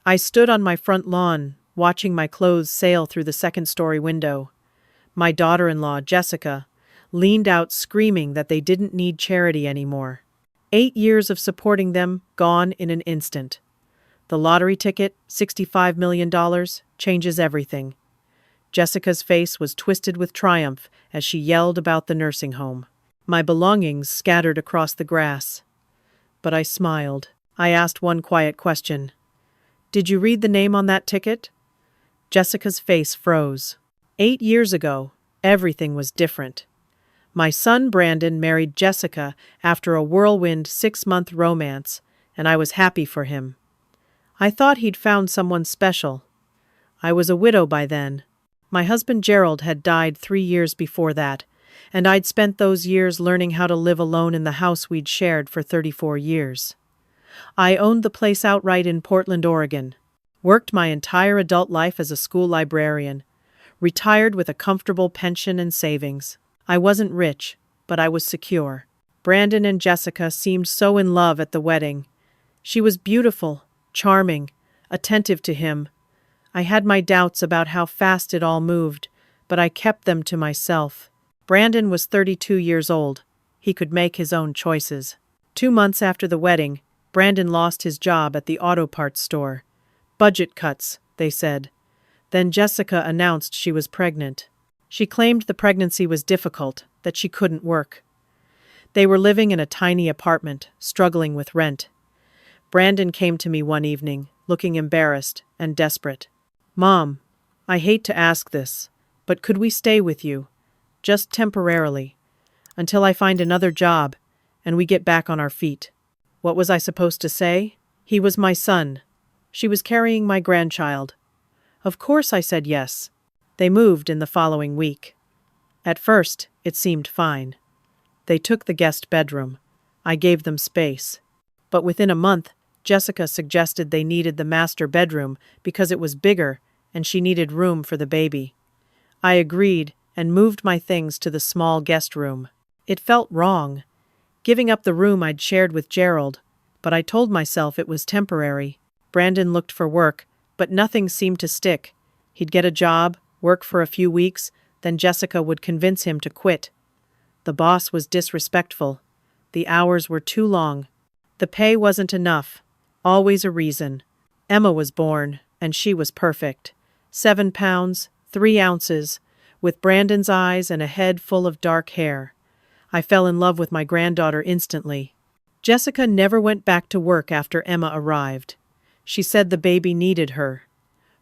I stood on my front lawn, watching my clothes sail through the second-story window. My daughter-in-law, Jessica, leaned out screaming that they didn't need charity anymore. 8 years of supporting them gone in an instant. The lottery ticket, $65 million, changes everything. Jessica's face was twisted with triumph as she yelled about the nursing home. My belongings scattered across the grass. But I smiled. I asked one quiet question. "Did you read the name on that ticket?" Jessica's face froze. 8 years ago, everything was different. My son Brandon married Jessica after a whirlwind 6-month romance, and I was happy for him. I thought he'd found someone special. I was a widow by then. My husband Gerald had died 3 years before that, and I'd spent those years learning how to live alone in the house we'd shared for 34 years. I owned the place outright in Portland, Oregon, worked my entire adult life as a school librarian, retired with a comfortable pension and savings. I wasn't rich, but I was secure. Brandon and Jessica seemed so in love at the wedding. She was beautiful, charming, attentive to him. I had my doubts about how fast it all moved, but I kept them to myself. Brandon was 32 years old. He could make his own choices. 2 months after the wedding, Brandon lost his job at the auto parts store. Budget cuts, they said. Then Jessica announced she was pregnant. She claimed the pregnancy was difficult, that she couldn't work. They were living in a tiny apartment, struggling with rent. Brandon came to me one evening, looking embarrassed and desperate. "Mom, I hate to ask this, but could we stay with you? Just temporarily. Until I find another job, and we get back on our feet." What was I supposed to say? He was my son. She was carrying my grandchild. Of course I said yes. They moved in the following week. At first, it seemed fine. They took the guest bedroom. I gave them space. But within a month, Jessica suggested they needed the master bedroom because it was bigger and she needed room for the baby. I agreed and moved my things to the small guest room. It felt wrong, giving up the room I'd shared with Gerald, but I told myself it was temporary. Brandon looked for work, but nothing seemed to stick. He'd get a job, work for a few weeks, then Jessica would convince him to quit. The boss was disrespectful. The hours were too long. The pay wasn't enough. Always a reason. Emma was born, and she was perfect. 7 pounds, 3 ounces, with Brandon's eyes and a head full of dark hair. I fell in love with my granddaughter instantly. Jessica never went back to work after Emma arrived. She said the baby needed her.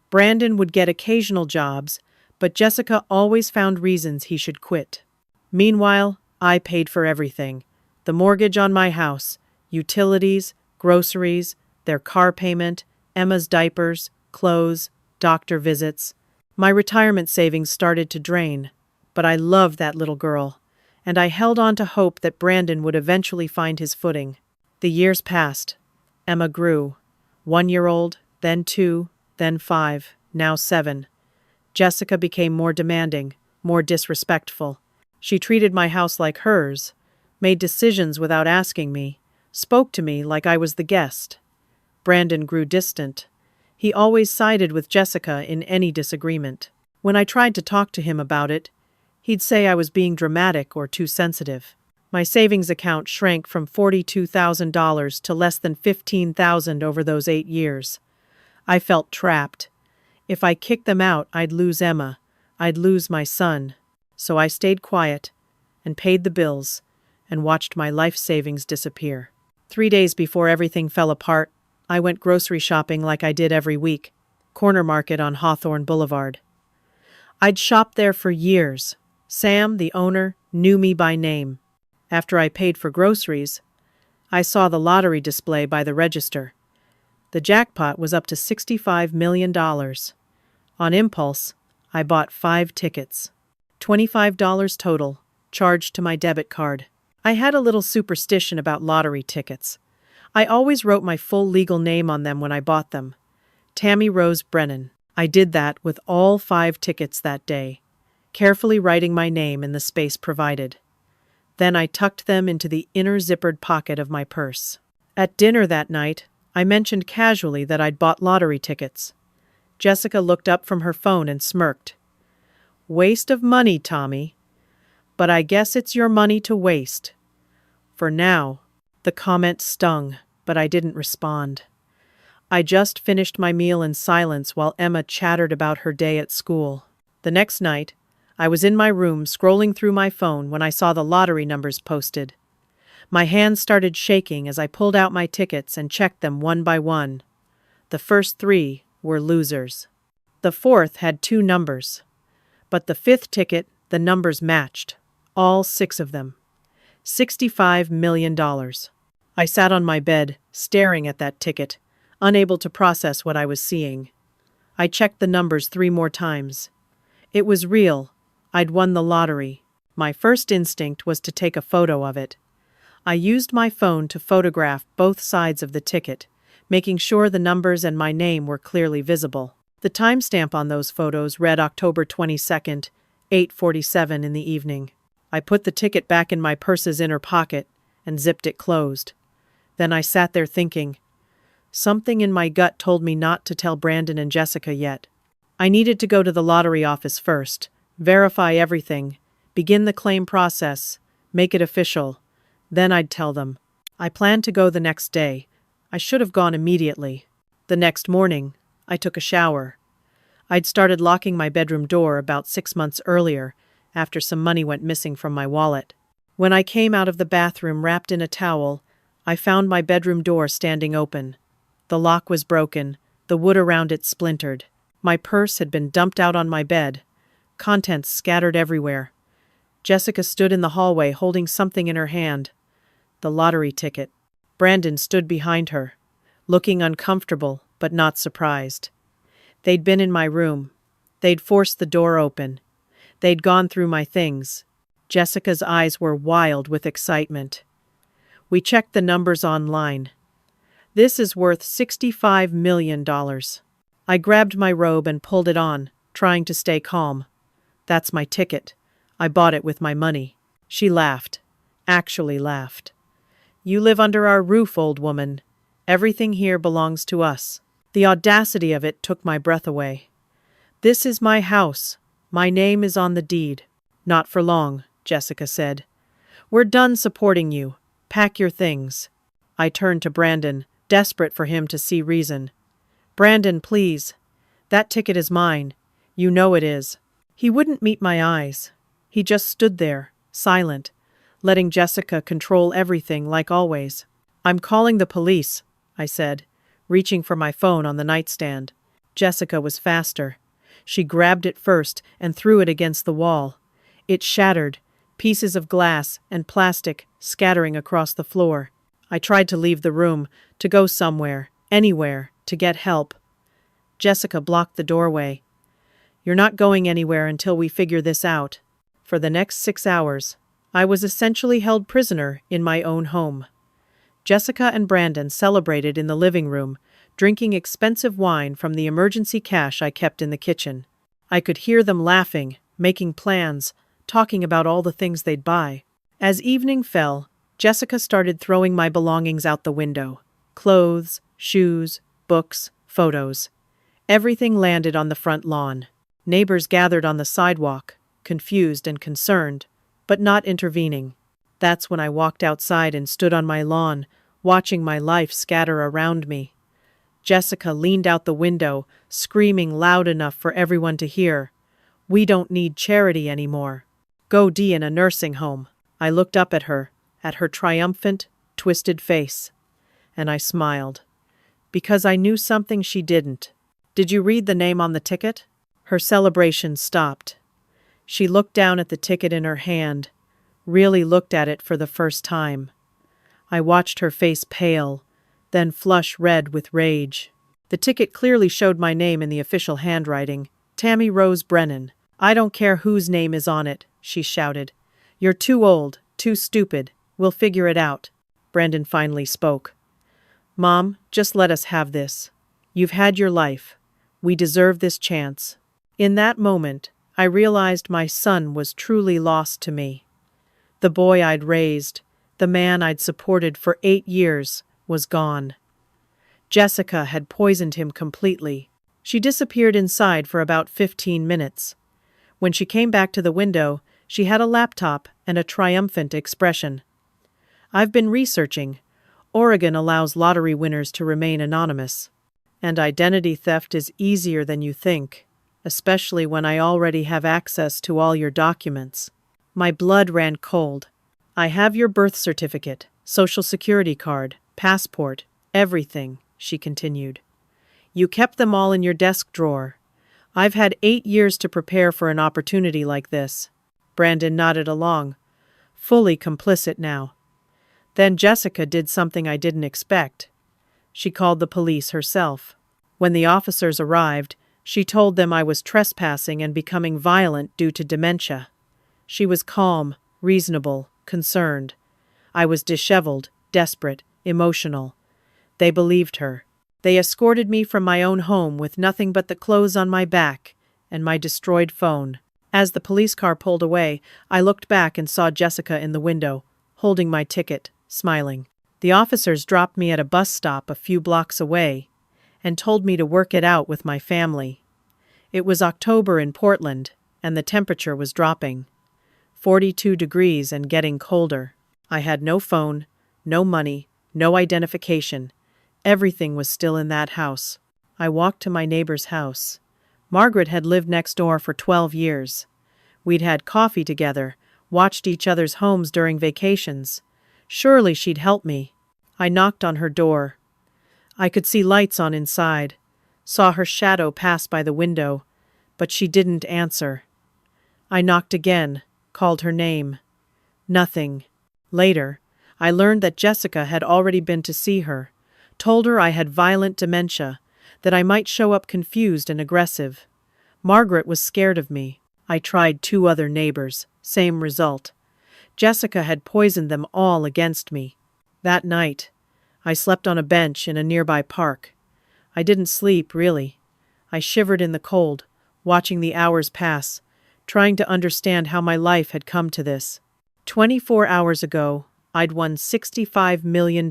Brandon would get occasional jobs, but Jessica always found reasons he should quit. Meanwhile, I paid for everything. The mortgage on my house, utilities, groceries, their car payment, Emma's diapers, clothes, doctor visits. My retirement savings started to drain, but I loved that little girl, and I held on to hope that Brandon would eventually find his footing. The years passed. Emma grew. 1-year-old, then 2, then 5, now 7. Jessica became more demanding, more disrespectful. She treated my house like hers, made decisions without asking me, spoke to me like I was the guest. Brandon grew distant. He always sided with Jessica in any disagreement. When I tried to talk to him about it, he'd say I was being dramatic or too sensitive. My savings account shrank from $42,000 to less than $15,000 over those 8 years. I felt trapped. If I kicked them out, I'd lose Emma. I'd lose my son. So I stayed quiet and paid the bills and watched my life savings disappear. 3 days before everything fell apart, I went grocery shopping like I did every week, Corner Market on Hawthorne Boulevard. I'd shopped there for years. Sam, the owner, knew me by name. After I paid for groceries, I saw the lottery display by the register. The jackpot was up to $65 million. On impulse, I bought 5 tickets. $25 total, charged to my debit card. I had a little superstition about lottery tickets. I always wrote my full legal name on them when I bought them. Tammy Rose Brennan. I did that with all 5 tickets that day, carefully writing my name in the space provided. Then I tucked them into the inner zippered pocket of my purse. At dinner that night, I mentioned casually that I'd bought lottery tickets. Jessica looked up from her phone and smirked. Waste of money, Tommy. But I guess it's your money to waste. For now. The comment stung, but I didn't respond. I just finished my meal in silence while Emma chattered about her day at school. The next night, I was in my room scrolling through my phone when I saw the lottery numbers posted. My hands started shaking as I pulled out my tickets and checked them one by one. The first 3 were losers. The fourth had 2 numbers. But the 5th ticket, the numbers matched. All 6 of them. $65 million. I sat on my bed, staring at that ticket, unable to process what I was seeing. I checked the numbers 3 more times. It was real. I'd won the lottery. My first instinct was to take a photo of it. I used my phone to photograph both sides of the ticket, making sure the numbers and my name were clearly visible. The timestamp on those photos read October 22nd, 8:47 in the evening. I put the ticket back in my purse's inner pocket and zipped it closed. Then I sat there thinking. Something in my gut told me not to tell Brandon and Jessica yet. I needed to go to the lottery office first, verify everything, begin the claim process, make it official. Then I'd tell them. I planned to go the next day. I should have gone immediately. The next morning, I took a shower. I'd started locking my bedroom door about 6 months earlier, after some money went missing from my wallet. When I came out of the bathroom wrapped in a towel, I found my bedroom door standing open. The lock was broken, the wood around it splintered. My purse had been dumped out on my bed, contents scattered everywhere. Jessica stood in the hallway holding something in her hand. The lottery ticket. Brandon stood behind her, looking uncomfortable but not surprised. They'd been in my room. They'd forced the door open. They'd gone through my things. Jessica's eyes were wild with excitement. We checked the numbers online. This is worth $65 million. I grabbed my robe and pulled it on, trying to stay calm. That's my ticket. I bought it with my money. She laughed. Actually laughed. You live under our roof, old woman. Everything here belongs to us. The audacity of it took my breath away. This is my house. My name is on the deed. Not for long, Jessica said. We're done supporting you. Pack your things. I turned to Brandon, desperate for him to see reason. Brandon, please. That ticket is mine. You know it is. He wouldn't meet my eyes. He just stood there, silent, letting Jessica control everything like always. I'm calling the police, I said, reaching for my phone on the nightstand. Jessica was faster. She grabbed it first and threw it against the wall. It shattered, pieces of glass and plastic scattering across the floor. I tried to leave the room, to go somewhere, anywhere, to get help. Jessica blocked the doorway. You're not going anywhere until we figure this out. For the next 6 hours, I was essentially held prisoner in my own home. Jessica and Brandon celebrated in the living room, drinking expensive wine from the emergency cash I kept in the kitchen. I could hear them laughing, making plans, talking about all the things they'd buy. As evening fell, Jessica started throwing my belongings out the window. Clothes, shoes, books, photos. Everything landed on the front lawn. Neighbors gathered on the sidewalk, confused and concerned, but not intervening. That's when I walked outside and stood on my lawn, watching my life scatter around me. Jessica leaned out the window, screaming loud enough for everyone to hear. We don't need charity anymore. Go Dee in a nursing home. I looked up at her triumphant, twisted face. And I smiled. Because I knew something she didn't. Did you read the name on the ticket? Her celebration stopped. She looked down at the ticket in her hand, really looked at it for the first time. I watched her face pale, then flush red with rage. The ticket clearly showed my name in the official handwriting, Tammy Rose Brennan. I don't care whose name is on it, she shouted. You're too old, too stupid. We'll figure it out. Brandon finally spoke. Mom, just let us have this. You've had your life. We deserve this chance. In that moment, I realized my son was truly lost to me. The boy I'd raised, the man I'd supported for 8 years, was gone. Jessica had poisoned him completely. She disappeared inside for about 15 minutes. When she came back to the window, she had a laptop and a triumphant expression. "I've been researching. Oregon allows lottery winners to remain anonymous. And identity theft is easier than you think, especially when I already have access to all your documents." My blood ran cold. "I have your birth certificate, social security card, passport, everything," she continued. "You kept them all in your desk drawer. I've had 8 years to prepare for an opportunity like this." Brandon nodded along, fully complicit now. Then Jessica did something I didn't expect. She called the police herself. When the officers arrived, she told them I was trespassing and becoming violent due to dementia. She was calm, reasonable, concerned. I was disheveled, desperate, emotional. They believed her. They escorted me from my own home with nothing but the clothes on my back and my destroyed phone. As the police car pulled away, I looked back and saw Jessica in the window, holding my ticket, smiling. The officers dropped me at a bus stop a few blocks away and told me to work it out with my family. It was October in Portland, and the temperature was dropping. 42 degrees and getting colder. I had no phone, no money, no identification. Everything was still in that house. I walked to my neighbor's house. Margaret had lived next door for 12 years. We'd had coffee together, watched each other's homes during vacations. Surely she'd help me. I knocked on her door. I could see lights on inside, saw her shadow pass by the window, but she didn't answer. I knocked again, called her name. Nothing. Later, I learned that Jessica had already been to see her, told her I had violent dementia, that I might show up confused and aggressive. Margaret was scared of me. I tried 2 other neighbors, same result. Jessica had poisoned them all against me. That night, I slept on a bench in a nearby park. I didn't sleep, really. I shivered in the cold, watching the hours pass, trying to understand how my life had come to this. 24 hours ago, I'd won $65 million.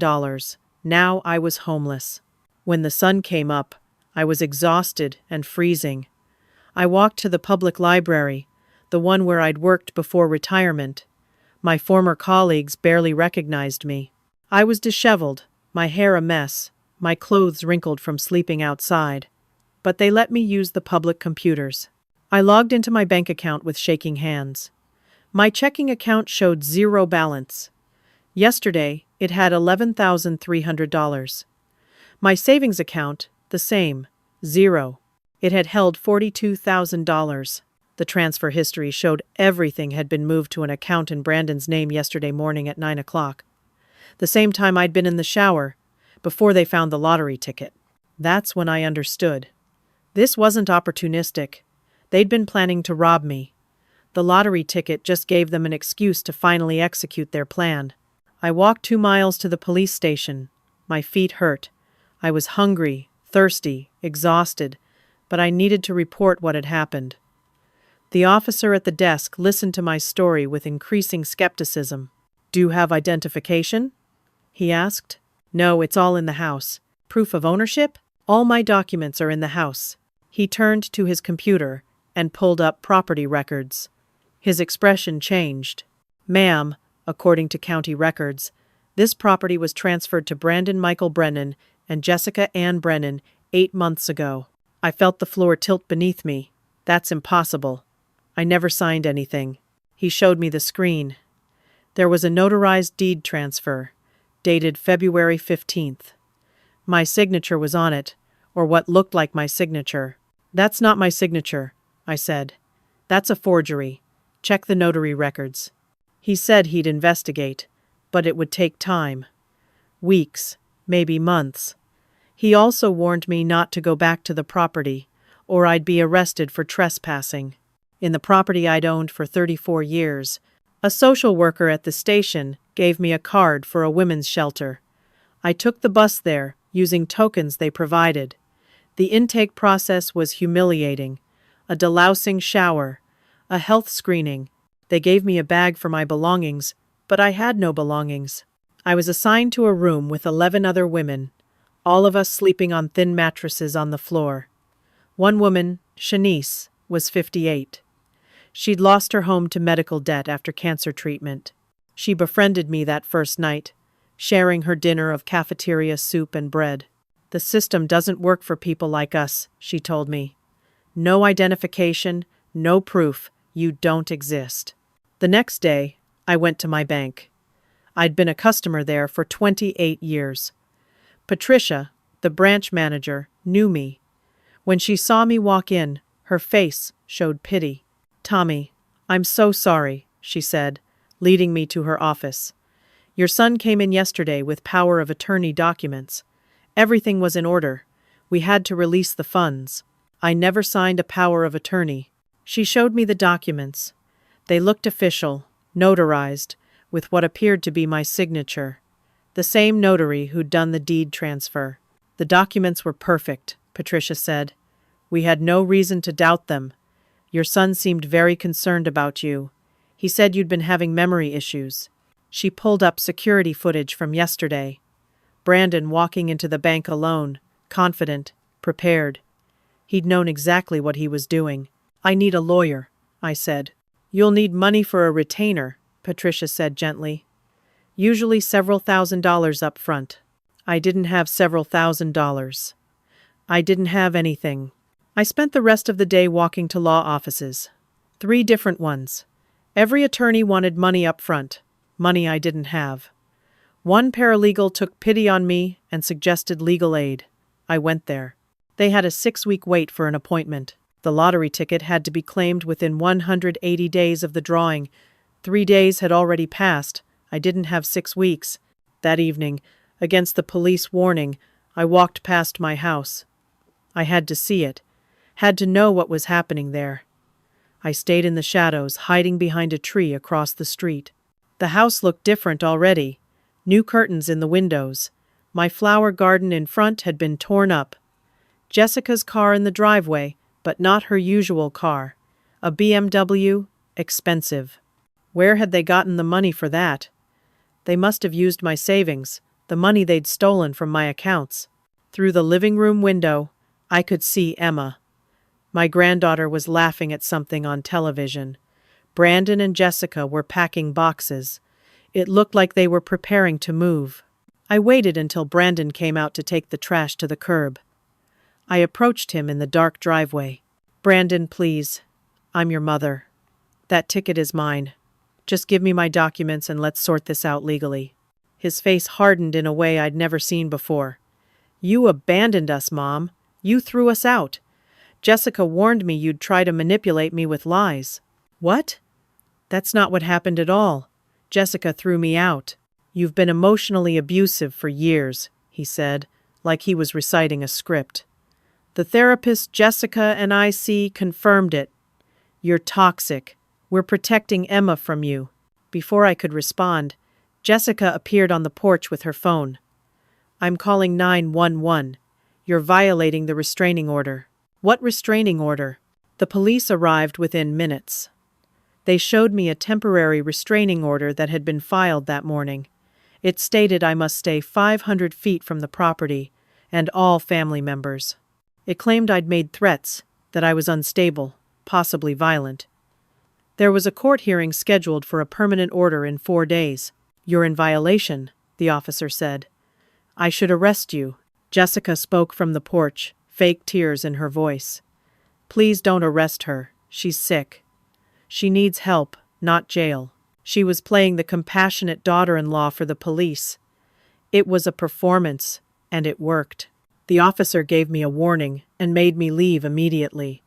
Now I was homeless. When the sun came up, I was exhausted and freezing. I walked to the public library, the one where I'd worked before retirement. My former colleagues barely recognized me. I was disheveled, my hair a mess, my clothes wrinkled from sleeping outside. But they let me use the public computers. I logged into my bank account with shaking hands. My checking account showed 0 balance. Yesterday, it had $11,300. My savings account, the same, 0. It had held $42,000. The transfer history showed everything had been moved to an account in Brandon's name yesterday morning at 9 o'clock. The same time I'd been in the shower, before they found the lottery ticket. That's when I understood. This wasn't opportunistic. They'd been planning to rob me. The lottery ticket just gave them an excuse to finally execute their plan. I walked 2 miles to the police station. My feet hurt. I was hungry, thirsty, exhausted, but I needed to report what had happened. The officer at the desk listened to my story with increasing skepticism. "Do you have identification?" he asked. "No, it's all in the house." "Proof of ownership?" "All my documents are in the house." He turned to his computer and pulled up property records. His expression changed. "Ma'am, according to county records, this property was transferred to Brandon Michael Brennan and Jessica Ann Brennan 8 months ago." I felt the floor tilt beneath me. "That's impossible. I never signed anything." He showed me the screen. There was a notarized deed transfer, dated February 15th. My signature was on it, or what looked like my signature. "That's not my signature," I said. "That's a forgery. Check the notary records." He said he'd investigate, but it would take time. Weeks, maybe months. He also warned me not to go back to the property, or I'd be arrested for trespassing. In the property I'd owned for 34 years, a social worker at the station gave me a card for a women's shelter. I took the bus there, using tokens they provided. The intake process was humiliating. A delousing shower, a health screening. They gave me a bag for my belongings, but I had no belongings. I was assigned to a room with 11 other women, all of us sleeping on thin mattresses on the floor. One woman, Shanice, was 58. She'd lost her home to medical debt after cancer treatment. She befriended me that first night, sharing her dinner of cafeteria soup and bread. "The system doesn't work for people like us," she told me. "No identification, no proof, you don't exist." The next day, I went to my bank. I'd been a customer there for 28 years. Patricia, the branch manager, knew me. When she saw me walk in, her face showed pity. "Tommy, I'm so sorry," she said, leading me to her office. "Your son came in yesterday with power of attorney documents. Everything was in order. We had to release the funds. I never signed a power of attorney." She showed me the documents. They looked official, notarized, with what appeared to be my signature. The same notary who'd done the deed transfer. "The documents were perfect," Patricia said. "We had no reason to doubt them. Your son seemed very concerned about you. He said you'd been having memory issues." She pulled up security footage from yesterday. Brandon walking into the bank alone, confident, prepared. He'd known exactly what he was doing. "I need a lawyer," I said. "You'll need money for a retainer," Patricia said gently. "Usually several $1,000s up front." I didn't have several $1,000s. I didn't have anything. I spent the rest of the day walking to law offices. 3 different ones. Every attorney wanted money up front, money I didn't have. One paralegal took pity on me and suggested legal aid. I went there. They had a 6-week wait for an appointment. The lottery ticket had to be claimed within 180 days of the drawing. 3 days had already passed. I didn't have 6 weeks. That evening, against the police warning, I walked past my house. I had to see it, had to know what was happening there. I stayed in the shadows, hiding behind a tree across the street. The house looked different already. New curtains in the windows. My flower garden in front had been torn up. Jessica's car in the driveway, but not her usual car. A BMW, expensive. Where had they gotten the money for that? They must have used my savings, the money they'd stolen from my accounts. Through the living room window, I could see Emma. My granddaughter was laughing at something on television. Brandon and Jessica were packing boxes. It looked like they were preparing to move. I waited until Brandon came out to take the trash to the curb. I approached him in the dark driveway. "Brandon, please. I'm your mother. That ticket is mine. Just give me my documents and let's sort this out legally." His face hardened in a way I'd never seen before. "You abandoned us, Mom. You threw us out. Jessica warned me you'd try to manipulate me with lies." "What? That's not what happened at all. Jessica threw me out." "You've been emotionally abusive for years," he said, like he was reciting a script. "The therapist Jessica and I see confirmed it. You're toxic. We're protecting Emma from you." Before I could respond, Jessica appeared on the porch with her phone. "I'm calling 911. You're violating the restraining order." "What restraining order?" The police arrived within minutes. They showed me a temporary restraining order that had been filed that morning. It stated I must stay 500 feet from the property and all family members. It claimed I'd made threats, that I was unstable, possibly violent. There was a court hearing scheduled for a permanent order in 4 days. "You're in violation," the officer said. "I should arrest you." Jessica spoke from the porch, fake tears in her voice. "Please don't arrest her. She's sick. She needs help, not jail." She was playing the compassionate daughter-in-law for the police. It was a performance, and it worked. The officer gave me a warning and made me leave immediately.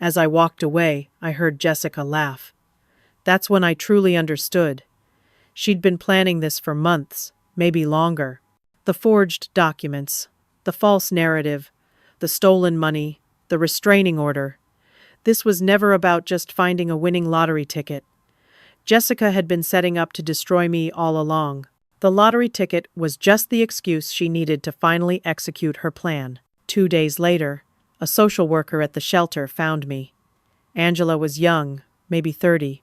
As I walked away, I heard Jessica laugh. That's when I truly understood. She'd been planning this for months, maybe longer. The forged documents, the false narrative, the stolen money, the restraining order. This was never about just finding a winning lottery ticket. Jessica had been setting up to destroy me all along. The lottery ticket was just the excuse she needed to finally execute her plan. 2 days later, a social worker at the shelter found me. Angela was young, maybe 30,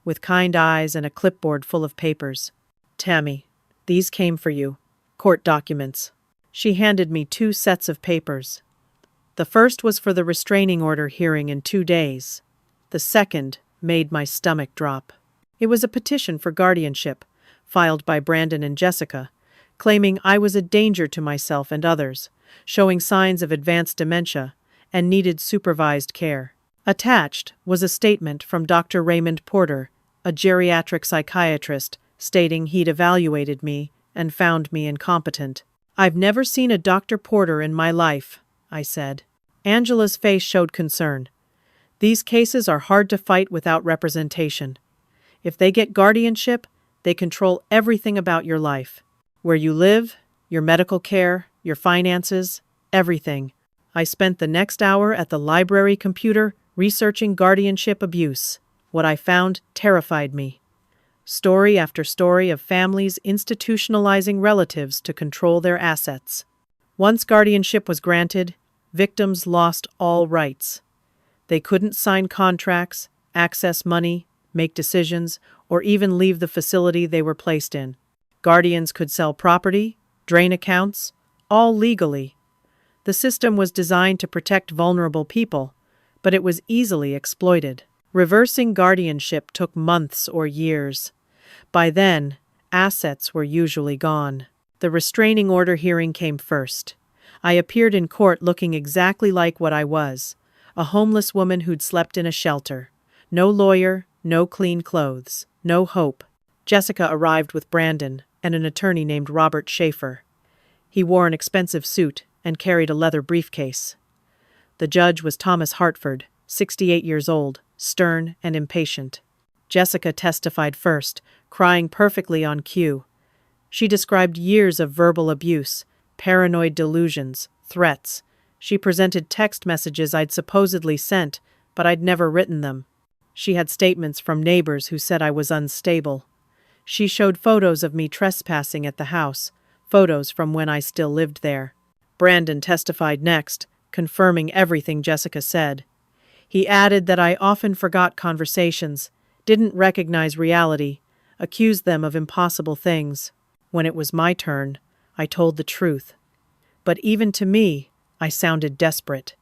with kind eyes and a clipboard full of papers. "Tammy, these came for you. Court documents." She handed me 2 sets of papers. The first was for the restraining order hearing in 2 days. The second made my stomach drop. It was a petition for guardianship, filed by Brandon and Jessica, claiming I was a danger to myself and others, showing signs of advanced dementia, and needed supervised care. Attached was a statement from Dr. Raymond Porter, a geriatric psychiatrist, stating he'd evaluated me and found me incompetent. "I've never seen a Dr. Porter in my life," I said. Angela's face showed concern. "These cases are hard to fight without representation. If they get guardianship, they control everything about your life. Where you live, your medical care, your finances, everything." I spent the next hour at the library computer researching guardianship abuse. What I found terrified me. Story after story of families institutionalizing relatives to control their assets. Once guardianship was granted, victims lost all rights. They couldn't sign contracts, access money, make decisions, or even leave the facility they were placed in. Guardians could sell property, drain accounts, all legally. The system was designed to protect vulnerable people, but it was easily exploited. Reversing guardianship took months or years. By then, assets were usually gone. The restraining order hearing came first. I appeared in court looking exactly like what I was, a homeless woman who'd slept in a shelter. No lawyer, no clean clothes, no hope. Jessica arrived with Brandon and an attorney named Robert Schaefer. He wore an expensive suit and carried a leather briefcase. The judge was Thomas Hartford, 68 years old, stern and impatient. Jessica testified first, crying perfectly on cue. She described years of verbal abuse, paranoid delusions, threats. She presented text messages I'd supposedly sent, but I'd never written them. She had statements from neighbors who said I was unstable. She showed photos of me trespassing at the house, photos from when I still lived there. Brandon testified next, confirming everything Jessica said. He added that I often forgot conversations, didn't recognize reality, accused them of impossible things. When it was my turn, I told the truth. But even to me, I sounded desperate.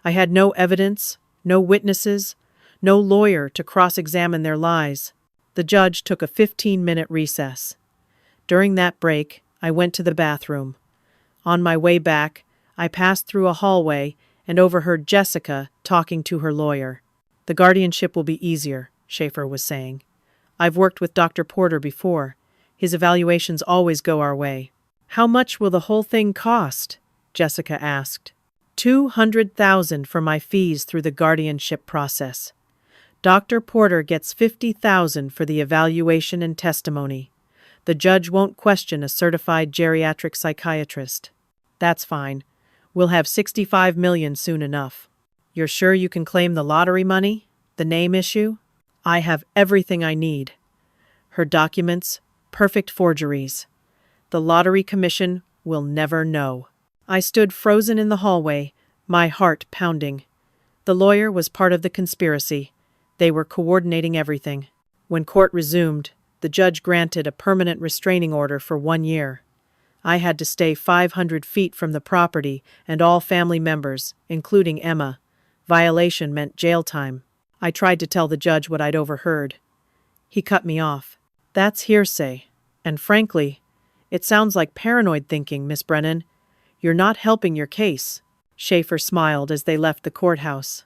I had no evidence, no witnesses, no lawyer to cross-examine their lies. The judge took a 15-minute recess. During that break, I went to the bathroom. On my way back, I passed through a hallway and overheard Jessica talking to her lawyer. "The guardianship will be easier," Schaefer was saying. "I've worked with Dr. Porter before. His evaluations always go our way." "How much will the whole thing cost?" Jessica asked. $200,000 for my fees through the guardianship process. Dr. Porter gets $50,000 for the evaluation and testimony. The judge won't question a certified geriatric psychiatrist. "That's fine. We'll have $65 million soon enough." "You're sure you can claim the lottery money? The name issue?" "I have everything I need." Her documents, perfect forgeries. The Lottery Commission will never know. I stood frozen in the hallway, my heart pounding. The lawyer was part of the conspiracy. They were coordinating everything. When court resumed, the judge granted a permanent restraining order for 1 year. I had to stay 500 feet from the property and all family members, including Emma. Violation meant jail time. I tried to tell the judge what I'd overheard. He cut me off. "That's hearsay. And frankly, it sounds like paranoid thinking, Miss Brennan. You're not helping your case." Schaefer smiled as they left the courthouse.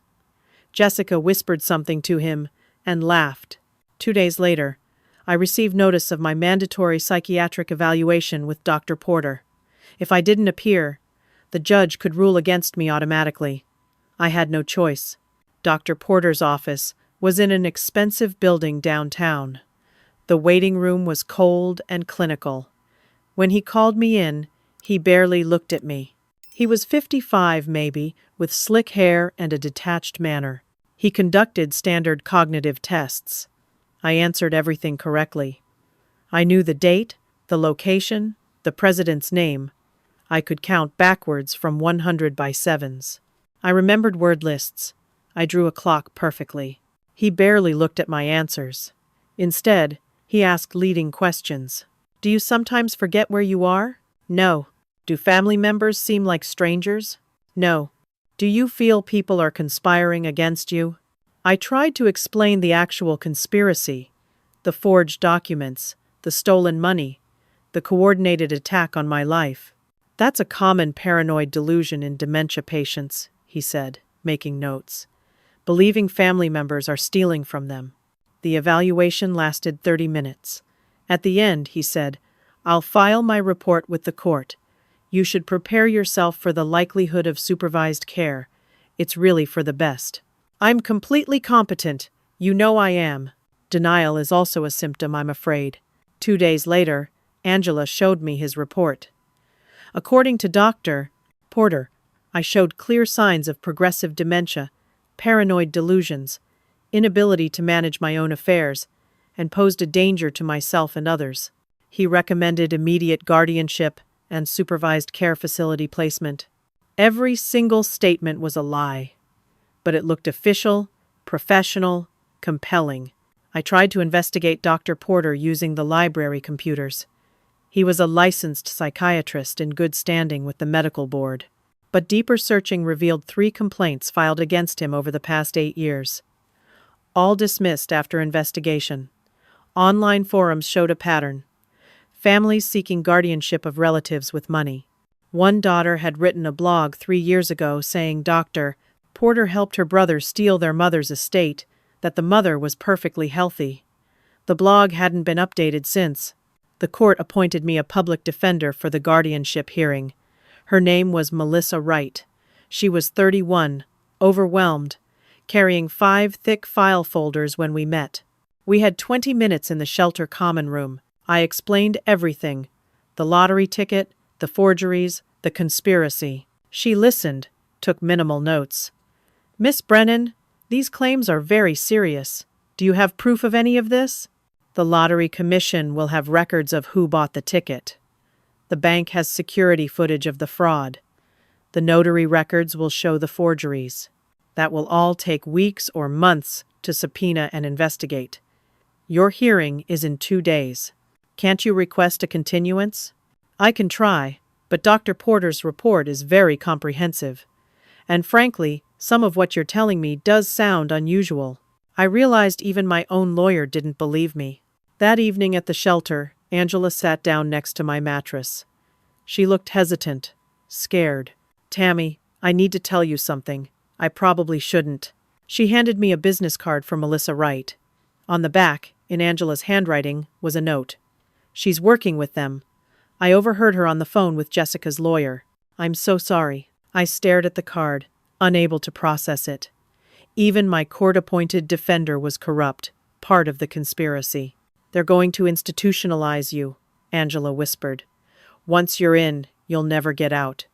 Jessica whispered something to him and laughed. 2 days later, I received notice of my mandatory psychiatric evaluation with Dr. Porter. If I didn't appear, the judge could rule against me automatically. I had no choice. Dr. Porter's office was in an expensive building downtown. The waiting room was cold and clinical. When he called me in, he barely looked at me. He was 55 maybe, with slick hair and a detached manner. He conducted standard cognitive tests. I answered everything correctly. I knew the date, the location, the president's name. I could count backwards from 100 by sevens. I remembered word lists. I drew a clock perfectly. He barely looked at my answers. Instead, he asked leading questions. "Do you sometimes forget where you are?" "No." Do family members seem like strangers? No. Do you feel people are conspiring against you? I tried to explain the actual conspiracy, the forged documents, the stolen money, the coordinated attack on my life. That's a common paranoid delusion in dementia patients, he said, making notes. Believing family members are stealing from them. The evaluation lasted 30 minutes. At the end, he said, "I'll file my report with the court. You should prepare yourself for the likelihood of supervised care. It's really for the best." I'm completely competent. You know I am. Denial is also a symptom, I'm afraid. 2 days later, Angela showed me his report. According to Dr. Porter, I showed clear signs of progressive dementia, paranoid delusions, inability to manage my own affairs, and posed a danger to myself and others. He recommended immediate guardianship and supervised care facility placement. Every single statement was a lie, but it looked official, professional, compelling. I tried to investigate Dr. Porter using the library computers. He was a licensed psychiatrist in good standing with the medical board. But deeper searching revealed 3 complaints filed against him over the past 8 years. All dismissed after investigation. Online forums showed a pattern. Families seeking guardianship of relatives with money. One daughter had written a blog 3 years ago saying Dr. Porter helped her brother steal their mother's estate, that the mother was perfectly healthy. The blog hadn't been updated since. The court appointed me a public defender for the guardianship hearing. Her name was Melissa Wright. She was 31, overwhelmed, carrying 5 thick file folders when we met. We had 20 minutes in the shelter common room. I explained everything: the lottery ticket, the forgeries, the conspiracy. She listened, took minimal notes. "Miss Brennan, these claims are very serious. Do you have proof of any of this? The Lottery Commission will have records of who bought the ticket. The bank has security footage of the fraud. The notary records will show the forgeries. That will all take weeks or months to subpoena and investigate. Your hearing is in 2 days. Can't you request a continuance?" "I can try, but Dr. Porter's report is very comprehensive. And frankly, some of what you're telling me does sound unusual." I realized even my own lawyer didn't believe me. That evening at the shelter, Angela sat down next to my mattress. She looked hesitant, scared. "Tammy, I need to tell you something. I probably shouldn't." She handed me a business card from Melissa Wright. On the back, in Angela's handwriting, was a note. "She's working with them. I overheard her on the phone with Jessica's lawyer. I'm so sorry." I stared at the card, unable to process it. Even my court-appointed defender was corrupt, part of the conspiracy. "They're going to institutionalize you," Angela whispered. "Once you're in, you'll never get out.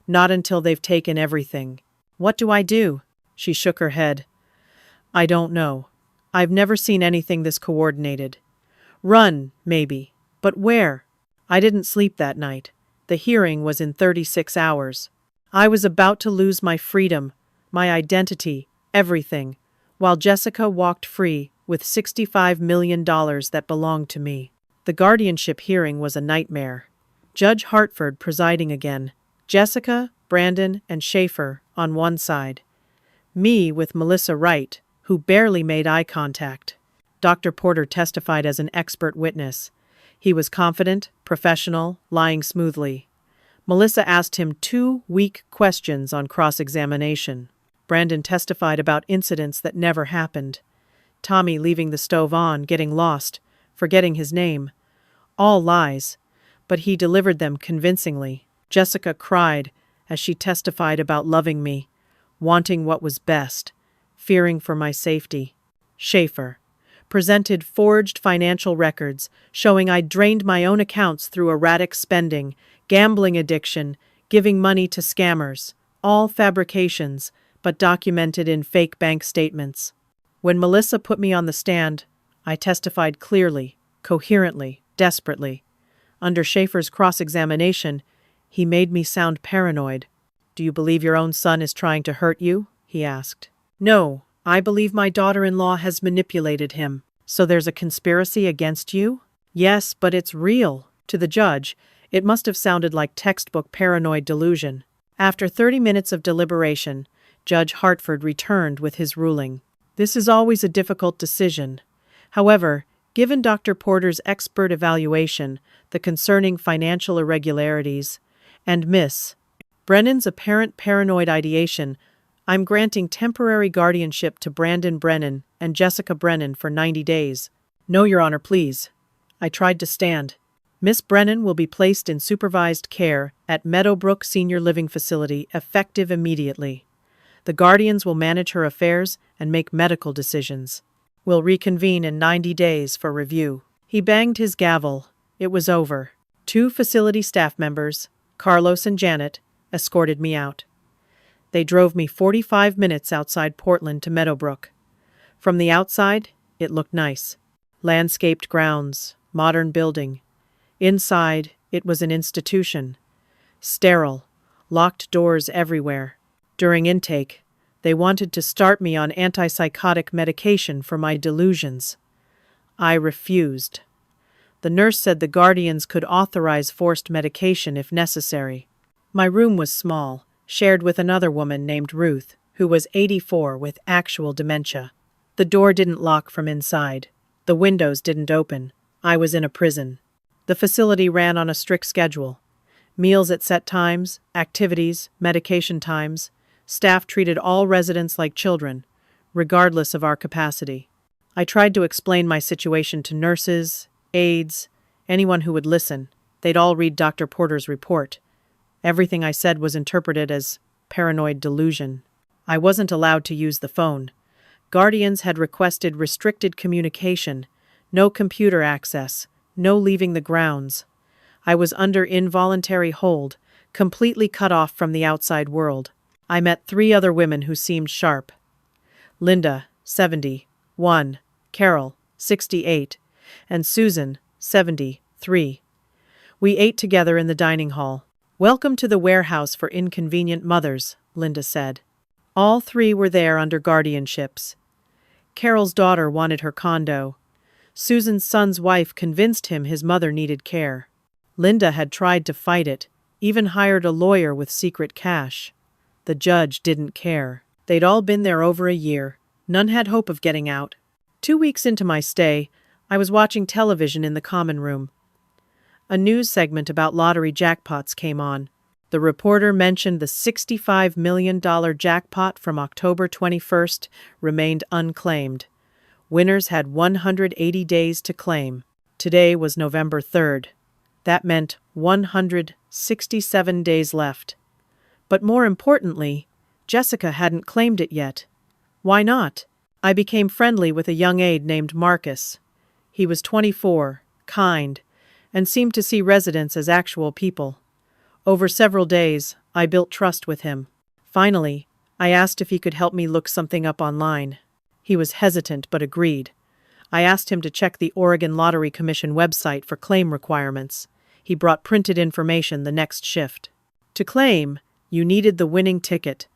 Not until they've taken everything." "What do I do?" She shook her head. "I don't know. I've never seen anything this coordinated. Run, maybe. But where?" I didn't sleep that night. The hearing was in 36 hours. I was about to lose my freedom, my identity, everything, while Jessica walked free with $65 million that belonged to me. The guardianship hearing was a nightmare. Judge Hartford presiding again. Jessica, Brandon, and Schaefer on one side. Me with Melissa Wright, who barely made eye contact. Dr. Porter testified as an expert witness. He was confident, professional, lying smoothly. Melissa asked him 2 weak questions on cross-examination. Brandon testified about incidents that never happened. Tommy leaving the stove on, getting lost, forgetting his name. All lies, but he delivered them convincingly. Jessica cried as she testified about loving me, wanting what was best, fearing for my safety. Schaefer presented forged financial records showing I'd drained my own accounts through erratic spending, gambling addiction, giving money to scammers, all fabrications, but documented in fake bank statements. When Melissa put me on the stand, I testified clearly, coherently, desperately. Under Schaefer's cross-examination, he made me sound paranoid. "Do you believe your own son is trying to hurt you?" he asked. "No, I believe my daughter-in-law has manipulated him." "So there's a conspiracy against you?" "Yes, but it's real." To the judge, It must have sounded like textbook paranoid delusion. After 30 minutes of deliberation, Judge Hartford returned with his ruling. This is always a difficult decision. However, given Dr. Porter's expert evaluation, the concerning financial irregularities, and Miss Brennan's apparent paranoid ideation, I'm granting temporary guardianship to Brandon Brennan and Jessica Brennan for 90 days. No, Your Honor, please. I tried to stand. Miss Brennan will be placed in supervised care at Meadowbrook Senior Living Facility effective immediately. The guardians will manage her affairs and make medical decisions. We'll reconvene in 90 days for review. He banged his gavel. It was over. 2 facility staff members, Carlos and Janet, escorted me out. They drove me 45 minutes outside Portland to Meadowbrook. From the outside, it looked nice. Landscaped grounds, modern building. Inside, it was an institution. Sterile, locked doors everywhere. During intake, they wanted to start me on antipsychotic medication for my delusions. I refused. The nurse said the guardians could authorize forced medication if necessary. My room was small, shared with another woman named Ruth, who was 84 with actual dementia. The door didn't lock from inside. The windows didn't open. I was in a prison. The facility ran on a strict schedule. Meals at set times, activities, medication times. Staff treated all residents like children, regardless of our capacity. I tried to explain my situation to nurses, aides, anyone who would listen. They'd all read Dr. Porter's report. Everything I said was interpreted as paranoid delusion. I wasn't allowed to use the phone. Guardians had requested restricted communication, no computer access, no leaving the grounds. I was under involuntary hold, completely cut off from the outside world. I met 3 other women who seemed sharp. Linda, 71, Carol, 68, and Susan, 73. We ate together in the dining hall. "Welcome to the warehouse for inconvenient mothers," Linda said. All 3 were there under guardianships. Carol's daughter wanted her condo. Susan's son's wife convinced him his mother needed care. Linda had tried to fight it, even hired a lawyer with secret cash. The judge didn't care. They'd all been there over a year. None had hope of getting out. 2 weeks into my stay, I was watching television in the common room. A news segment about lottery jackpots came on. The reporter mentioned the $65 million jackpot from October 21st remained unclaimed. Winners had 180 days to claim. Today was November 3rd. That meant 167 days left. But more importantly, Jessica hadn't claimed it yet. Why not? I became friendly with a young aide named Marcus. He was 24, kind, and seemed to see residents as actual people. Over several days, I built trust with him. Finally, I asked if he could help me look something up online. He was hesitant but agreed. I asked him to check the Oregon Lottery Commission website for claim requirements. He brought printed information the next shift. To claim, you needed the winning ticket,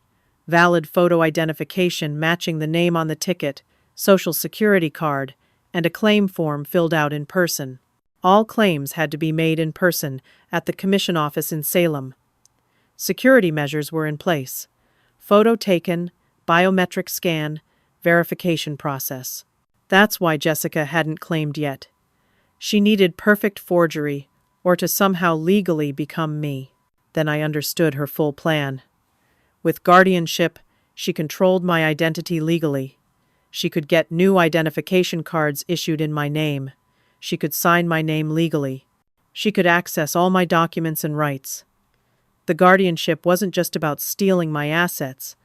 valid photo identification matching the name on the ticket, social security card, and a claim form filled out in person. All claims had to be made in person at the commission office in Salem. Security measures were in place. Photo taken, biometric scan, verification process. That's why Jessica hadn't claimed yet. She needed perfect forgery, or to somehow legally become me. Then I understood her full plan. With guardianship, she controlled my identity legally. She could get new identification cards issued in my name. She could sign my name legally. She could access all my documents and rights. The guardianship wasn't just about stealing my assets.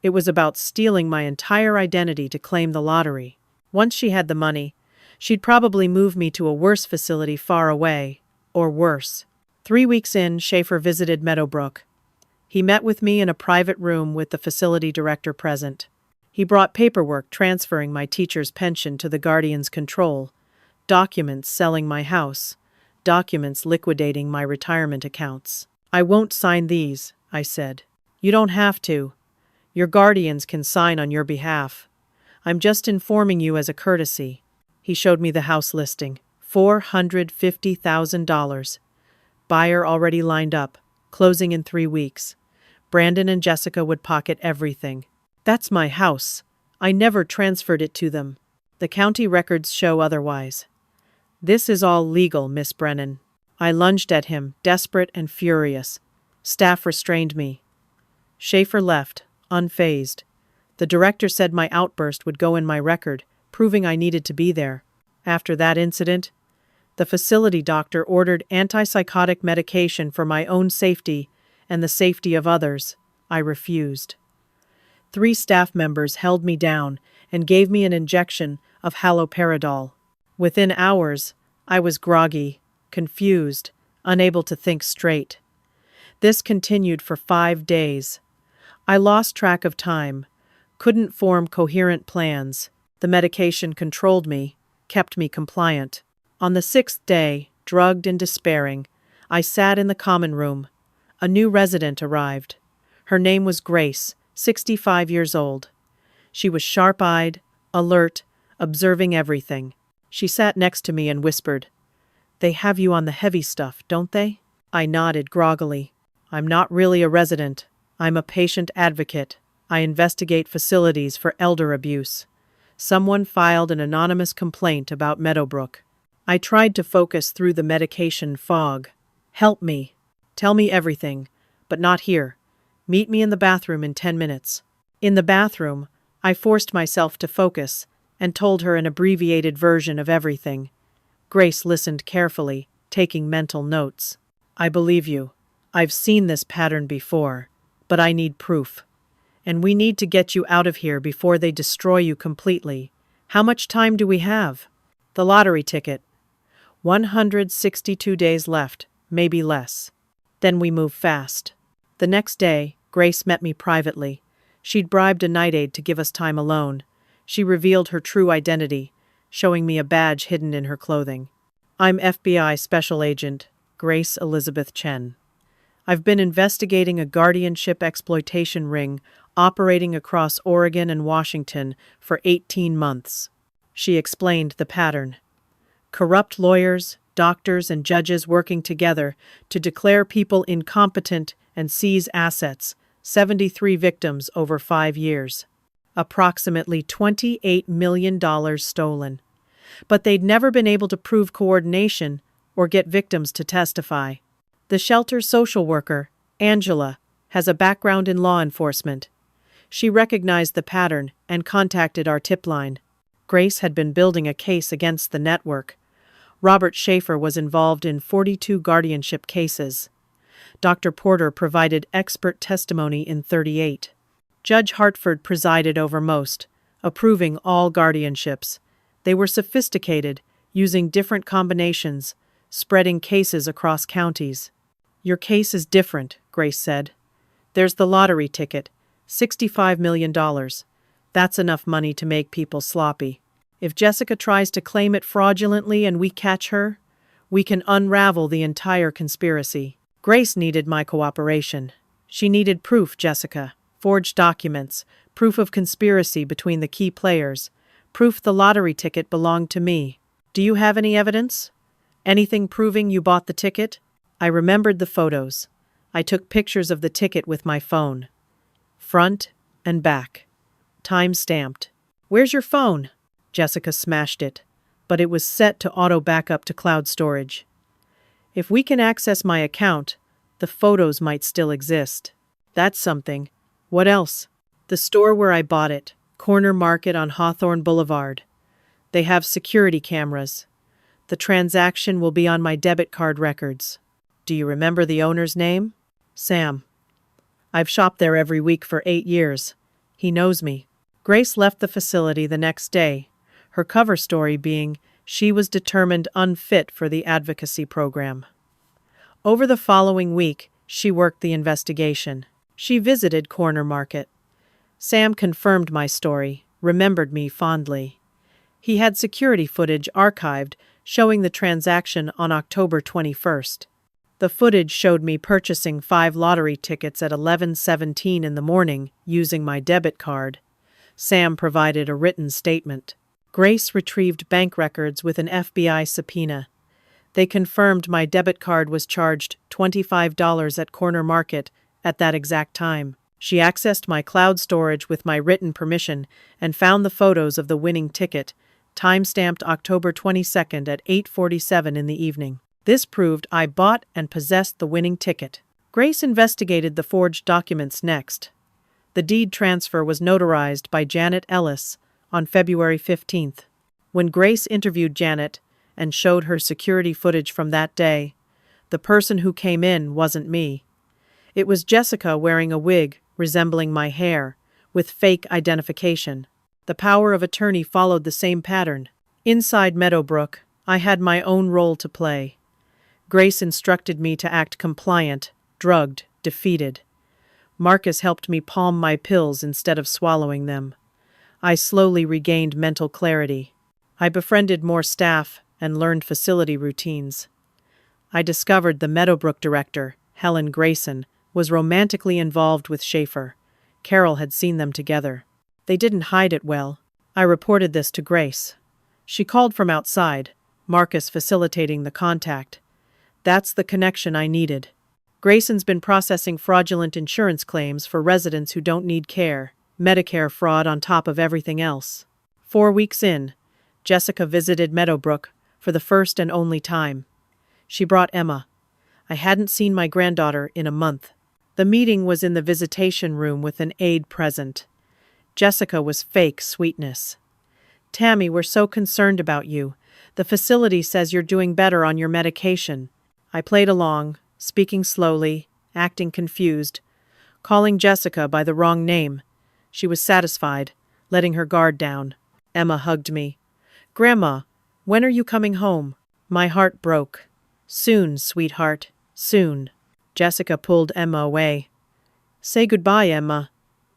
It was about stealing my entire identity to claim the lottery. Once she had the money, she'd probably move me to a worse facility far away, or worse. 3 weeks in, Schaefer visited Meadowbrook. He met with me in a private room with the facility director present. He brought paperwork transferring my teacher's pension to the guardian's control, documents selling my house, documents liquidating my retirement accounts. "I won't sign these," I said. "You don't have to. Your guardians can sign on your behalf. I'm just informing you as a courtesy." He showed me the house listing. $450,000. Buyer already lined up, closing in 3 weeks. Brandon and Jessica would pocket everything. That's my house. I never transferred it to them. The county records show otherwise. This is all legal, Miss Brennan. I lunged at him, desperate and furious. Staff restrained me. Schaefer left, unfazed. The director said my outburst would go in my record, proving I needed to be there. After that incident, the facility doctor ordered antipsychotic medication for my own safety and the safety of others. I refused. 3 staff members held me down and gave me an injection of haloperidol. Within hours, I was groggy, confused, unable to think straight. This continued for 5 days. I lost track of time, couldn't form coherent plans. The medication controlled me, kept me compliant. On the 6th day, drugged and despairing, I sat in the common room. A new resident arrived. Her name was Grace, 65 years old. She was sharp-eyed, alert, observing everything. She sat next to me and whispered, "They have you on the heavy stuff, don't they?" I nodded groggily. "I'm not really a resident. I'm a patient advocate. I investigate facilities for elder abuse. Someone filed an anonymous complaint about Meadowbrook." I tried to focus through the medication fog. "Help me. Tell me everything, but not here. Meet me in the bathroom in 10 minutes. In the bathroom, I forced myself to focus and told her an abbreviated version of everything. Grace listened carefully, taking mental notes. "I believe you. I've seen this pattern before, but I need proof. And we need to get you out of here before they destroy you completely. How much time do we have?" "The lottery ticket. 162 days left, maybe less. Then we move fast." The next day, Grace met me privately. She'd bribed a night aide to give us time alone. She revealed her true identity, showing me a badge hidden in her clothing. "I'm FBI Special Agent Grace Elizabeth Chen. I've been investigating a guardianship exploitation ring operating across Oregon and Washington for 18 months. She explained the pattern. Corrupt lawyers, doctors, and judges working together to declare people incompetent and seize assets, 73 victims over 5 years. Approximately $28 million stolen. But they'd never been able to prove coordination or get victims to testify. The shelter's social worker, Angela, has a background in law enforcement. She recognized the pattern and contacted our tip line. Grace had been building a case against the network. Robert Schaefer was involved in 42 guardianship cases. Dr. Porter provided expert testimony in 38. Judge Hartford presided over most, approving all guardianships. They were sophisticated, using different combinations, spreading cases across counties. "Your case is different," Grace said. "There's the lottery ticket, $65 million. That's enough money to make people sloppy. If Jessica tries to claim it fraudulently and we catch her, we can unravel the entire conspiracy." Grace needed my cooperation. She needed proof, Jessica. Forged documents, proof of conspiracy between the key players, proof the lottery ticket belonged to me. "Do you have any evidence? Anything proving you bought the ticket?" I remembered the photos. I took pictures of the ticket with my phone. Front and back. Time-stamped. "Where's your phone?" Jessica smashed it, but it was set to auto-backup to cloud storage. "If we can access my account, the photos might still exist." "That's something. What else?" "The store where I bought it, Corner Market on Hawthorne Boulevard. They have security cameras. The transaction will be on my debit card records." "Do you remember the owner's name?" "Sam. I've shopped there every week for 8 years. He knows me." Grace left the facility the next day, her cover story being, "She was determined unfit for the advocacy program." Over the following week, she worked the investigation. She visited Corner Market. Sam confirmed my story, remembered me fondly. He had security footage archived showing the transaction on October 21st. The footage showed me purchasing 5 lottery tickets at 11:17 in the morning using my debit card. Sam provided a written statement. Grace retrieved bank records with an FBI subpoena. They confirmed my debit card was charged $25 at Corner Market at that exact time. She accessed my cloud storage with my written permission and found the photos of the winning ticket, time-stamped October 22nd at 8:47 in the evening. This proved I bought and possessed the winning ticket. Grace investigated the forged documents next. The deed transfer was notarized by Janet Ellis on February 15th. When Grace interviewed Janet and showed her security footage from that day, the person who came in wasn't me. It was Jessica wearing a wig resembling my hair, with fake identification. The power of attorney followed the same pattern. Inside Meadowbrook, I had my own role to play. Grace instructed me to act compliant, drugged, defeated. Marcus helped me palm my pills instead of swallowing them. I slowly regained mental clarity. I befriended more staff and learned facility routines. I discovered the Meadowbrook director, Helen Grayson, was romantically involved with Schaefer. Carol had seen them together. They didn't hide it well. I reported this to Grace. She called from outside, Marcus facilitating the contact. That's the connection I needed. Grayson's been processing fraudulent insurance claims for residents who don't need care, Medicare fraud on top of everything else. 4 weeks in, Jessica visited Meadowbrook for the first and only time. She brought Emma. I hadn't seen my granddaughter in a month. The meeting was in the visitation room with an aide present. Jessica was fake sweetness. "Tammy, we're so concerned about you. The facility says you're doing better on your medication." I played along, speaking slowly, acting confused, calling Jessica by the wrong name. She was satisfied, letting her guard down. Emma hugged me. "Grandma, when are you coming home?" My heart broke. "Soon, sweetheart, soon." Jessica pulled Emma away. "Say goodbye, Emma.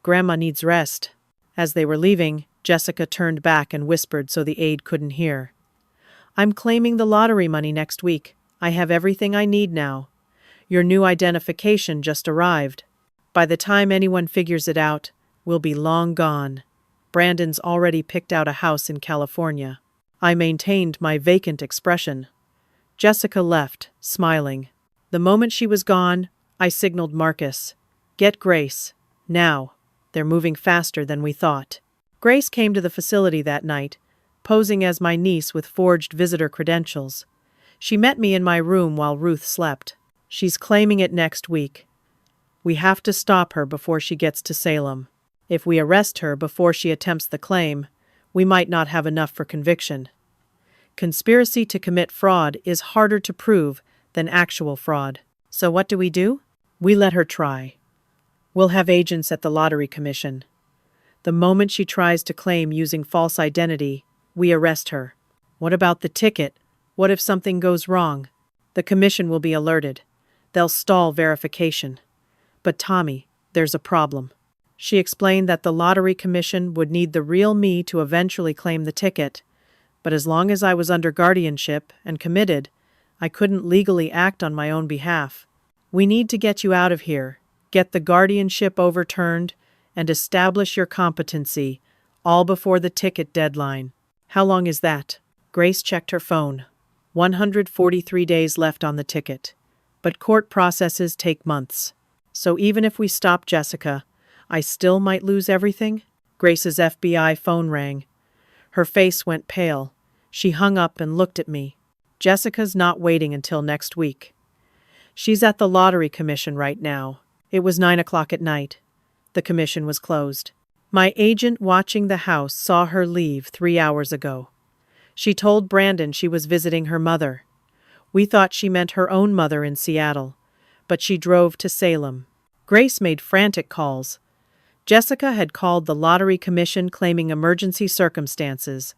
Grandma needs rest." As they were leaving, Jessica turned back and whispered so the aide couldn't hear. "I'm claiming the lottery money next week. I have everything I need now. Your new identification just arrived. By the time anyone figures it out, we'll be long gone. Brandon's already picked out a house in California." I maintained my vacant expression. Jessica left, smiling. The moment she was gone, I signaled Marcus. "Get Grace. Now. They're moving faster than we thought." Grace came to the facility that night, posing as my niece with forged visitor credentials. She met me in my room while Ruth slept. "She's claiming it next week. We have to stop her before she gets to Salem. If we arrest her before she attempts the claim, we might not have enough for conviction. Conspiracy to commit fraud is harder to prove than actual fraud. So what do? We let her try. We'll have agents at the Lottery Commission. The moment she tries to claim using false identity, we arrest her. What about the ticket? What if something goes wrong? The commission will be alerted. They'll stall verification. But Tommy, there's a problem." She explained that the Lottery Commission would need the real me to eventually claim the ticket, but as long as I was under guardianship and committed, I couldn't legally act on my own behalf. "We need to get you out of here, get the guardianship overturned, and establish your competency, all before the ticket deadline." "How long is that?" Grace checked her phone. 143 days left on the ticket. But court processes take months. So even if we stop Jessica, I still might lose everything? Grace's FBI phone rang. Her face went pale. She hung up and looked at me. "Jessica's not waiting until next week. She's at the Lottery Commission right now." It was 9 o'clock at night. The commission was closed. My agent watching the house saw her leave 3 hours ago. She told Brandon she was visiting her mother. We thought she meant her own mother in Seattle, but she drove to Salem. Grace made frantic calls. Jessica had called the Lottery Commission claiming emergency circumstances.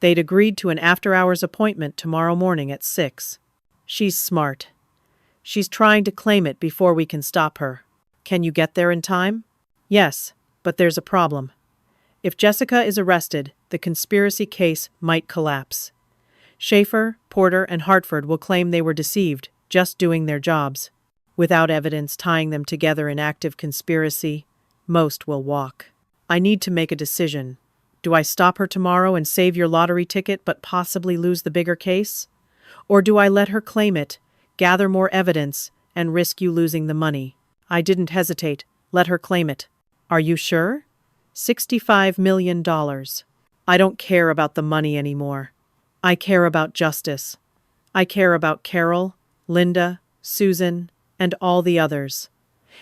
They'd agreed to an after-hours appointment tomorrow morning at 6. She's smart. She's trying to claim it before we can stop her. Can you get there in time? Yes, but there's a problem. If Jessica is arrested, the conspiracy case might collapse. Schaefer, Porter, and Hartford will claim they were deceived, just doing their jobs. Without evidence tying them together in active conspiracy, most will walk. I need to make a decision. Do I stop her tomorrow and save your lottery ticket but possibly lose the bigger case? Or do I let her claim it, gather more evidence, and risk you losing the money? I didn't hesitate. Let her claim it. Are you sure? $65 million. I don't care about the money anymore. I care about justice. I care about Carol, Linda, Susan, and all the others.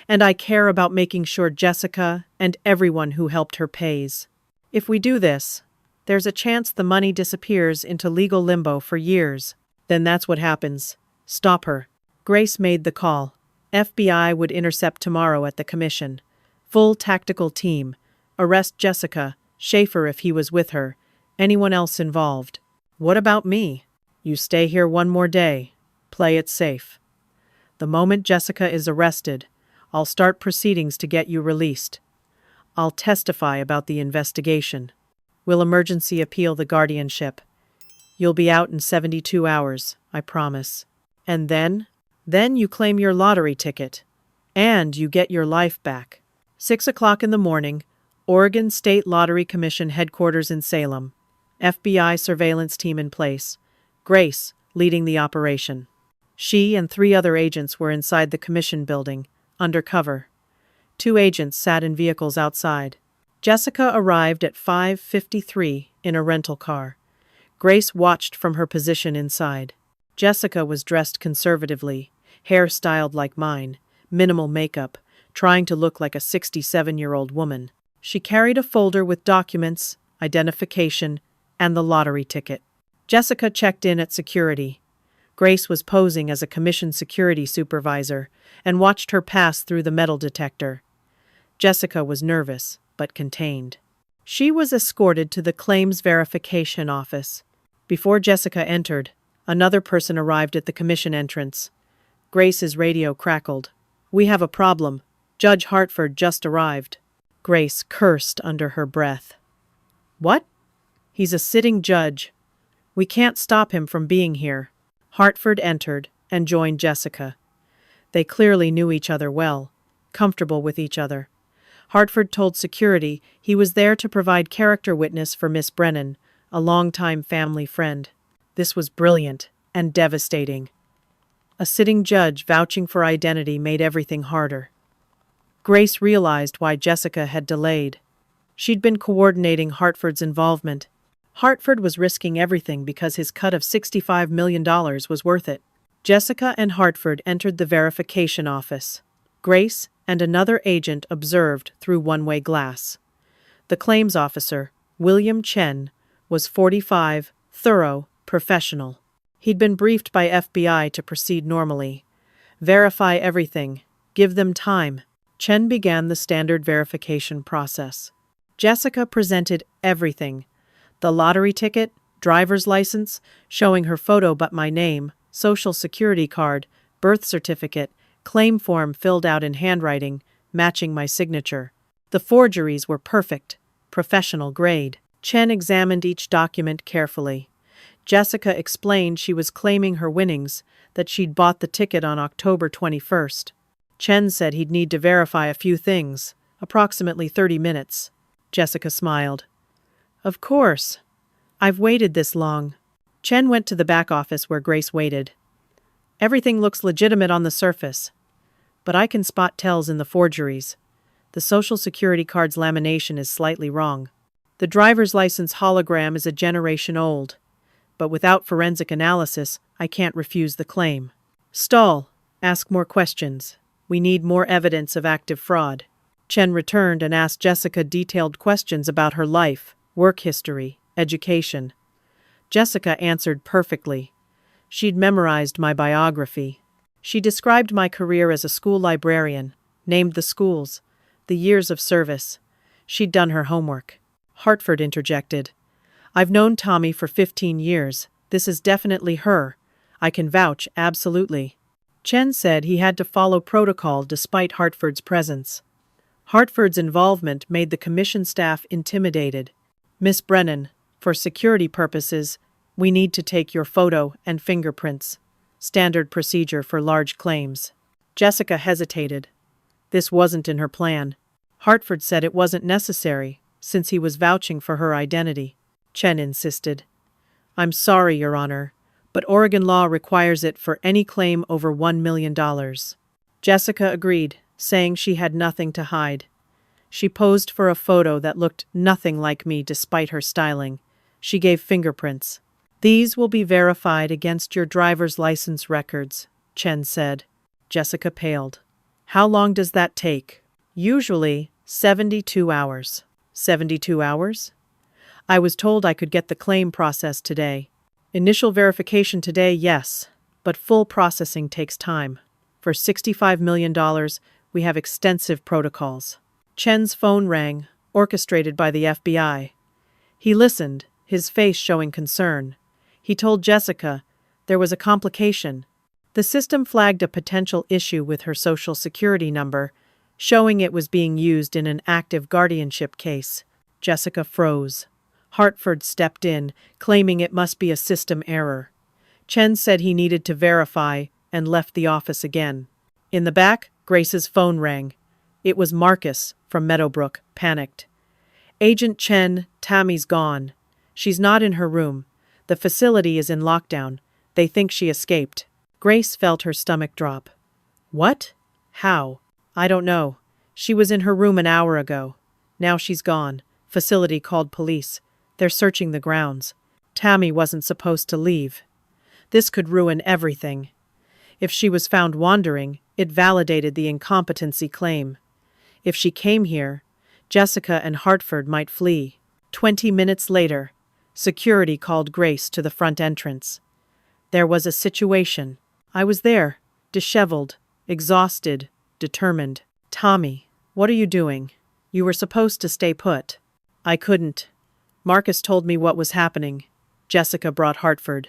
And I care about making sure Jessica and everyone who helped her pays. If we do this, there's a chance the money disappears into legal limbo for years. Then that's what happens. Stop her. Grace made the call. FBI would intercept tomorrow at the commission. Full tactical team. Arrest Jessica, Schaefer if he was with her, anyone else involved. What about me? You stay here one more day. Play it safe. The moment Jessica is arrested, I'll start proceedings to get you released. I'll testify about the investigation. We'll emergency appeal the guardianship. You'll be out in 72 hours, I promise. And then? Then you claim your lottery ticket. And you get your life back. 6 o'clock in the morning, Oregon State Lottery Commission headquarters in Salem. FBI surveillance team in place. Grace leading the operation. She and 3 other agents were inside the commission building, undercover. 2 agents sat in vehicles outside. Jessica arrived at 5:53 in a rental car. Grace watched from her position inside. Jessica was dressed conservatively, hair styled like mine, minimal makeup, trying to look like a 67-year-old woman. She carried a folder with documents, identification, and the lottery ticket. Jessica checked in at security. Grace was posing as a commission security supervisor and watched her pass through the metal detector. Jessica was nervous, but contained. She was escorted to the claims verification office. Before Jessica entered, another person arrived at the commission entrance. Grace's radio crackled. "We have a problem. Judge Hartford just arrived." Grace cursed under her breath. "What? He's a sitting judge. We can't stop him from being here." Hartford entered and joined Jessica. They clearly knew each other well, comfortable with each other. Hartford told security he was there to provide character witness for Miss Brennan, a longtime family friend. This was brilliant and devastating. A sitting judge vouching for identity made everything harder. Grace realized why Jessica had delayed. She'd been coordinating Hartford's involvement. Hartford was risking everything because his cut of $65 million was worth it. Jessica and Hartford entered the verification office. Grace and another agent observed through one-way glass. The claims officer, William Chen, was 45, thorough, professional. He'd been briefed by FBI to proceed normally. Verify everything. Give them time. Chen began the standard verification process. Jessica presented everything. The lottery ticket, driver's license, showing her photo but my name, social security card, birth certificate, claim form filled out in handwriting, matching my signature. The forgeries were perfect, professional grade. Chen examined each document carefully. Jessica explained she was claiming her winnings, that she'd bought the ticket on October 21st. Chen said he'd need to verify a few things, approximately 30 minutes. Jessica smiled. "Of course. I've waited this long." Chen went to the back office where Grace waited. "Everything looks legitimate on the surface, but I can spot tells in the forgeries. The social security card's lamination is slightly wrong. The driver's license hologram is a generation old, but without forensic analysis, I can't refuse the claim. Stall. Ask more questions. We need more evidence of active fraud." Chen returned and asked Jessica detailed questions about her life, work history, education. Jessica answered perfectly. She'd memorized my biography. She described my career as a school librarian, named the schools, the years of service. She'd done her homework. Hartford interjected. "I've known Tommy for 15 years. This is definitely her. I can vouch, absolutely." Chen said he had to follow protocol despite Hartford's presence. Hartford's involvement made the commission staff intimidated. "Miss Brennan, for security purposes, we need to take your photo and fingerprints. Standard procedure for large claims." Jessica hesitated. This wasn't in her plan. Hartford said it wasn't necessary, since he was vouching for her identity. Chen insisted. "I'm sorry, Your Honor, but Oregon law requires it for any claim over $1 million. Jessica agreed, saying she had nothing to hide. She posed for a photo that looked nothing like me despite her styling. She gave fingerprints. "These will be verified against your driver's license records," Chen said. Jessica paled. "How long does that take?" "Usually 72 hours." 72 hours? I was told I could get the claim processed today. Initial verification today, yes, but full processing takes time. For $65 million, we have extensive protocols. Chen's phone rang, orchestrated by the FBI. He listened, his face showing concern. He told Jessica there was a complication. The system flagged a potential issue with her social security number, showing it was being used in an active guardianship case. Jessica froze. Hartford stepped in, claiming it must be a system error. Chen said he needed to verify and left the office again. In the back, Grace's phone rang. It was Marcus from Meadowbrook, panicked. "Agent Chen, Tammy's gone. She's not in her room. The facility is in lockdown. They think she escaped." Grace felt her stomach drop. "What? How?" "I don't know. She was in her room an hour ago. Now she's gone. Facility called police. They're searching the grounds. Tammy wasn't supposed to leave. This could ruin everything. If she was found wandering, it validated the incompetency claim. If she came here, Jessica and Hartford might flee." 20 minutes later, security called Grace to the front entrance. "There was a situation. I was there, disheveled, exhausted, determined." "Tommy, what are you doing? You were supposed to stay put." "I couldn't. Marcus told me what was happening." Jessica brought Hartford.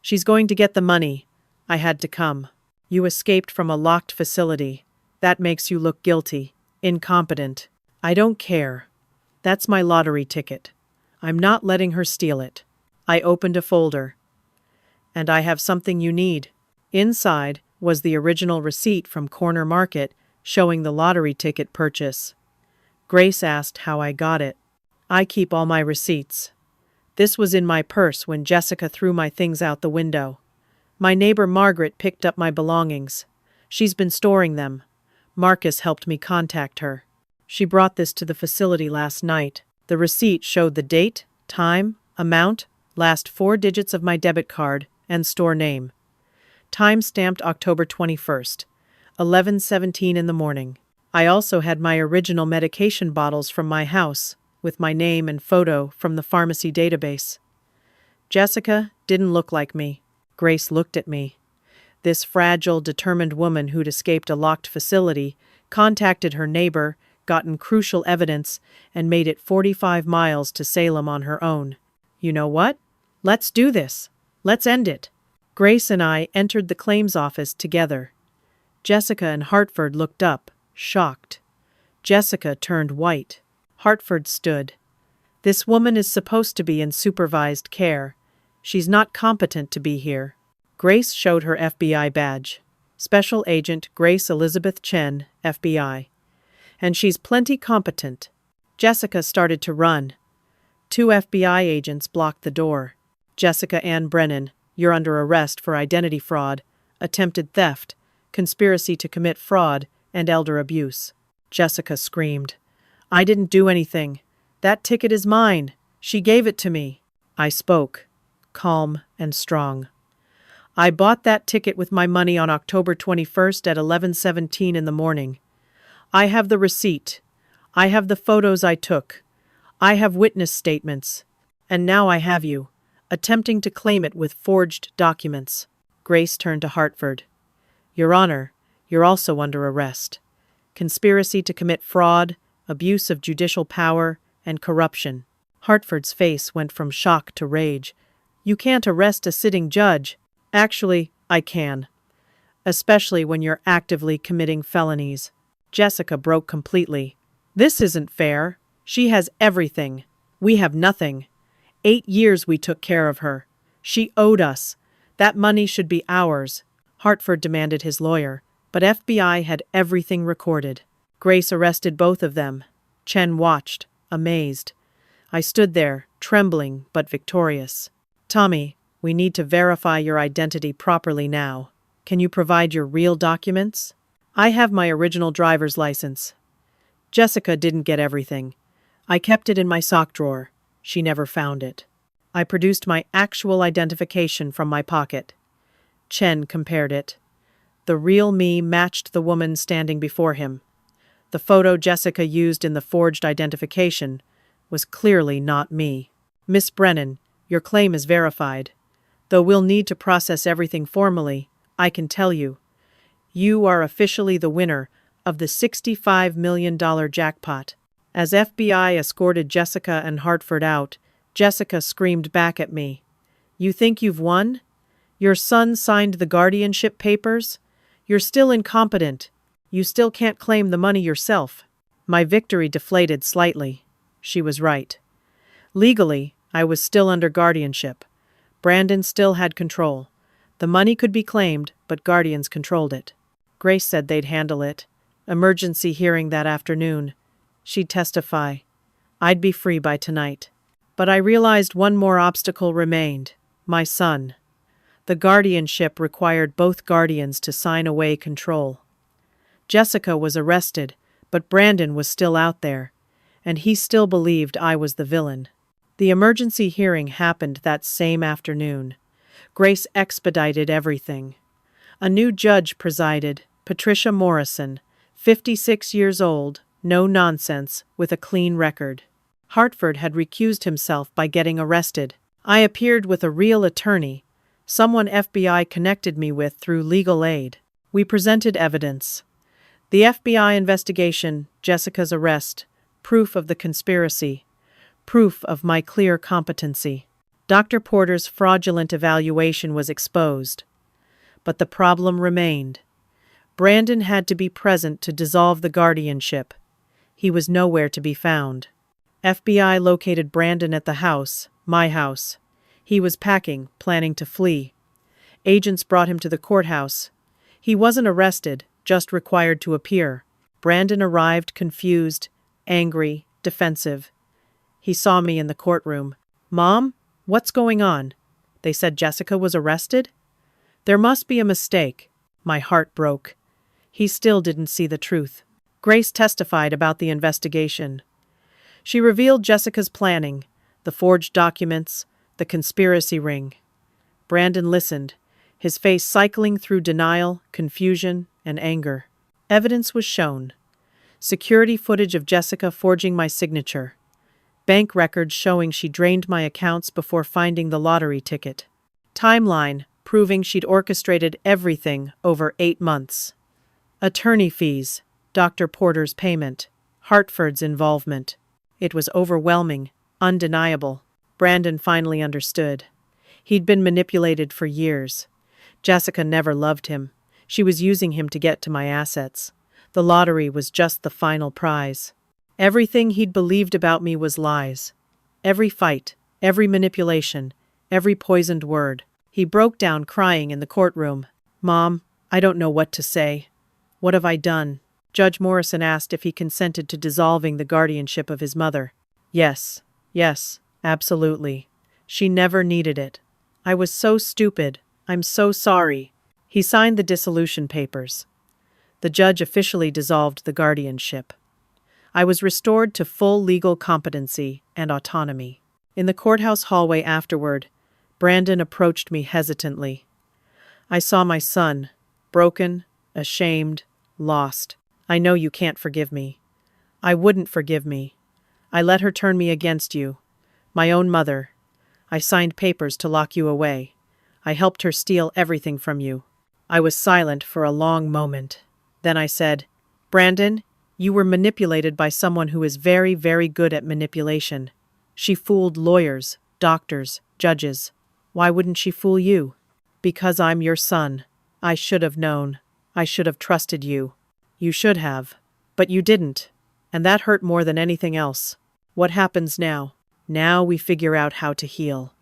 "She's going to get the money. I had to come." "You escaped from a locked facility. That makes you look guilty, incompetent." "I don't care. That's my lottery ticket. I'm not letting her steal it." I opened a folder. "And I have something you need." Inside was the original receipt from Corner Market showing the lottery ticket purchase. Grace asked how I got it. "I keep all my receipts. This was in my purse when Jessica threw my things out the window. My neighbor Margaret picked up my belongings. She's been storing them. Marcus helped me contact her. She brought this to the facility last night." The receipt showed the date, time, amount, last 4 digits of my debit card, and store name. Time stamped October 21st, 11:17 in the morning. I also had my original medication bottles from my house, with my name and photo from the pharmacy database. Jessica didn't look like me. Grace looked at me. This fragile, determined woman who'd escaped a locked facility, contacted her neighbor, gotten crucial evidence, and made it 45 miles to Salem on her own. "You know what? Let's do this. Let's end it." Grace and I entered the claims office together. Jessica and Hartford looked up, shocked. Jessica turned white. Hartford stood. "This woman is supposed to be in supervised care. She's not competent to be here." Grace showed her FBI badge. "Special Agent Grace Elizabeth Chen, FBI. And she's plenty competent." Jessica started to run. 2 FBI agents blocked the door. "Jessica Ann Brennan, you're under arrest for identity fraud, attempted theft, conspiracy to commit fraud, and elder abuse." Jessica screamed. "I didn't do anything. That ticket is mine. She gave it to me." I spoke, calm and strong. "I bought that ticket with my money on October 21st at 11:17 in the morning. I have the receipt. I have the photos I took. I have witness statements. And now I have you, attempting to claim it with forged documents." Grace turned to Hartford. "Your Honor, you're also under arrest. Conspiracy to commit fraud, abuse of judicial power, and corruption." Hartford's face went from shock to rage. "You can't arrest a sitting judge." "Actually, I can. Especially when you're actively committing felonies." Jessica broke completely. "This isn't fair. She has everything. We have nothing. 8 years we took care of her. She owed us. That money should be ours." Hartford demanded his lawyer, but FBI had everything recorded. Grace arrested both of them. Chen watched, amazed. I stood there, trembling but victorious. "Tommy, We need to verify your identity properly now. Can you provide your real documents? I have my original driver's license. Jessica didn't get everything. I kept it in my sock drawer. She never found it. I produced my actual identification from my pocket. Chen compared it. The real me matched the woman standing before him. The photo Jessica used in the forged identification was clearly not me. Miss Brennan, your claim is verified. Though we'll need to process everything formally, I can tell you, you are officially the winner of the $65 million jackpot. As FBI escorted Jessica and Hartford out, Jessica screamed back at me. You think you've won? Your son signed the guardianship papers? You're still incompetent. You still can't claim the money yourself. My victory deflated slightly. She was right. Legally, I was still under guardianship. Brandon still had control. The money could be claimed, but guardians controlled it. Grace said they'd handle it. Emergency hearing that afternoon. She'd testify. I'd be free by tonight. But I realized one more obstacle remained. My son. The guardianship required both guardians to sign away control. Jessica was arrested, but Brandon was still out there, and he still believed I was the villain. The emergency hearing happened that same afternoon. Grace expedited everything. A new judge presided, Patricia Morrison, 56 years old, no nonsense, with a clean record. Hartford had recused himself by getting arrested. I appeared with a real attorney, someone FBI connected me with through legal aid. We presented evidence. The FBI investigation, Jessica's arrest, proof of the conspiracy, proof of my clear competency. Dr. Porter's fraudulent evaluation was exposed. But the problem remained. Brandon had to be present to dissolve the guardianship. He was nowhere to be found. FBI located Brandon at the house, my house. He was packing, planning to flee. Agents brought him to the courthouse. He wasn't arrested, just required to appear. Brandon arrived confused, angry, defensive. He saw me in the courtroom. Mom, what's going on? They said Jessica was arrested? There must be a mistake. My heart broke. He still didn't see the truth. Grace testified about the investigation. She revealed Jessica's planning, the forged documents, the conspiracy ring. Brandon listened, his face cycling through denial, confusion, and anger. Evidence was shown. Security footage of Jessica forging my signature. Bank records showing she drained my accounts before finding the lottery ticket. Timeline proving she'd orchestrated everything over 8 months. Attorney fees, Dr. Porter's payment, Hartford's involvement. It was overwhelming, undeniable. Brandon finally understood. He'd been manipulated for years. Jessica never loved him. She was using him to get to my assets. The lottery was just the final prize. Everything he'd believed about me was lies. Every fight, every manipulation, every poisoned word. He broke down crying in the courtroom. Mom, I don't know what to say. What have I done? Judge Morrison asked if he consented to dissolving the guardianship of his mother. Yes, absolutely. She never needed it. I was so stupid. I'm so sorry. He signed the dissolution papers. The judge officially dissolved the guardianship. I was restored to full legal competency and autonomy. In the courthouse hallway afterward, Brandon approached me hesitantly. I saw my son, broken, ashamed, lost. I know you can't forgive me. I wouldn't forgive me. I let her turn me against you. My own mother. I signed papers to lock you away. I helped her steal everything from you. I was silent for a long moment. Then I said, Brandon, you were manipulated by someone who is very, very good at manipulation. She fooled lawyers, doctors, judges. Why wouldn't she fool you? Because I'm your son. I should have known. I should have trusted you. You should have. But you didn't. And that hurt more than anything else. What happens now? Now we figure out how to heal.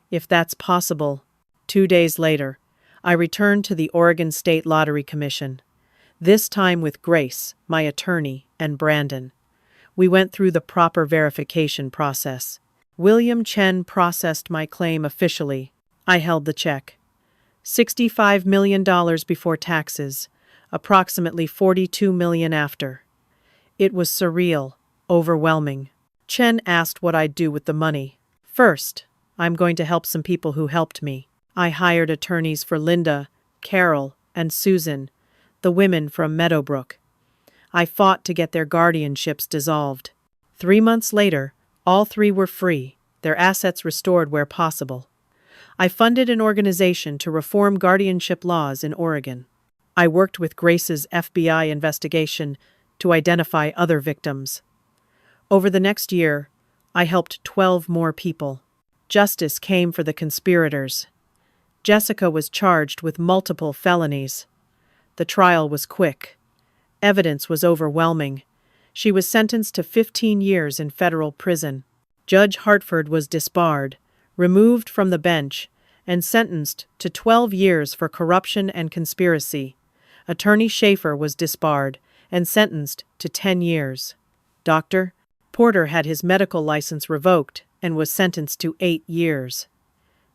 If that's possible. 2 days later, I returned to the Oregon State Lottery Commission. This time with Grace, my attorney, and Brandon. We went through the proper verification process. William Chen processed my claim officially. I held the check. $65 million before taxes, approximately $42 million after. It was surreal, overwhelming. Chen asked what I'd do with the money. First, I'm going to help some people who helped me. I hired attorneys for Linda, Carol, and Susan, the women from Meadowbrook. I fought to get their guardianships dissolved. 3 months later, all three were free, their assets restored where possible. I funded an organization to reform guardianship laws in Oregon. I worked with Grace's FBI investigation to identify other victims. Over the next year, I helped 12 more people. Justice came for the conspirators. Jessica was charged with multiple felonies. The trial was quick. Evidence was overwhelming. She was sentenced to 15 years in federal prison. Judge Hartford was disbarred, removed from the bench, and sentenced to 12 years for corruption and conspiracy. Attorney Schaefer was disbarred and sentenced to 10 years. Dr. Porter had his medical license revoked and was sentenced to 8 years.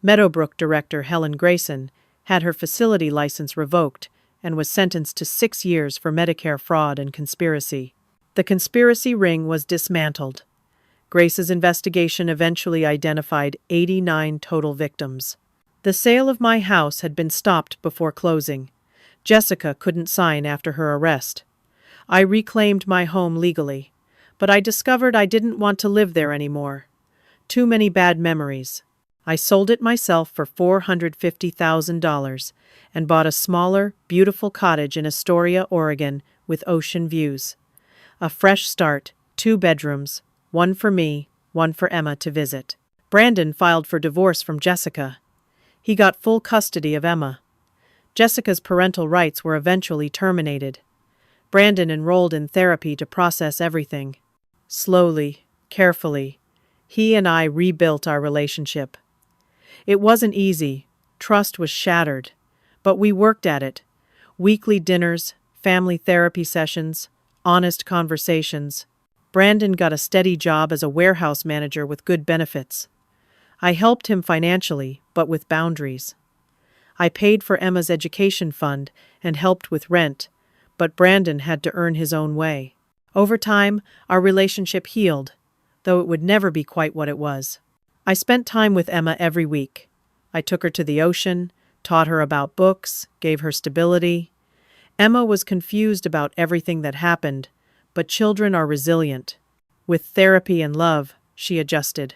Meadowbrook director Helen Grayson had her facility license revoked and was sentenced to 6 years for Medicare fraud and conspiracy. The conspiracy ring was dismantled. Grace's investigation eventually identified 89 total victims. The sale of my house had been stopped before closing. Jessica couldn't sign after her arrest. I reclaimed my home legally, but I discovered I didn't want to live there anymore. Too many bad memories. I sold it myself for $450,000 and bought a smaller, beautiful cottage in Astoria, Oregon, with ocean views. A fresh start, 2 bedrooms, one for me, one for Emma to visit. Brandon filed for divorce from Jessica. He got full custody of Emma. Jessica's parental rights were eventually terminated. Brandon enrolled in therapy to process everything. Slowly, carefully, he and I rebuilt our relationship. It wasn't easy. Trust was shattered. But we worked at it. Weekly dinners, family therapy sessions, honest conversations. Brandon got a steady job as a warehouse manager with good benefits. I helped him financially, but with boundaries. I paid for Emma's education fund and helped with rent, but Brandon had to earn his own way. Over time, our relationship healed, though it would never be quite what it was. I spent time with Emma every week. I took her to the ocean, taught her about books, gave her stability. Emma was confused about everything that happened, but children are resilient. With therapy and love, she adjusted.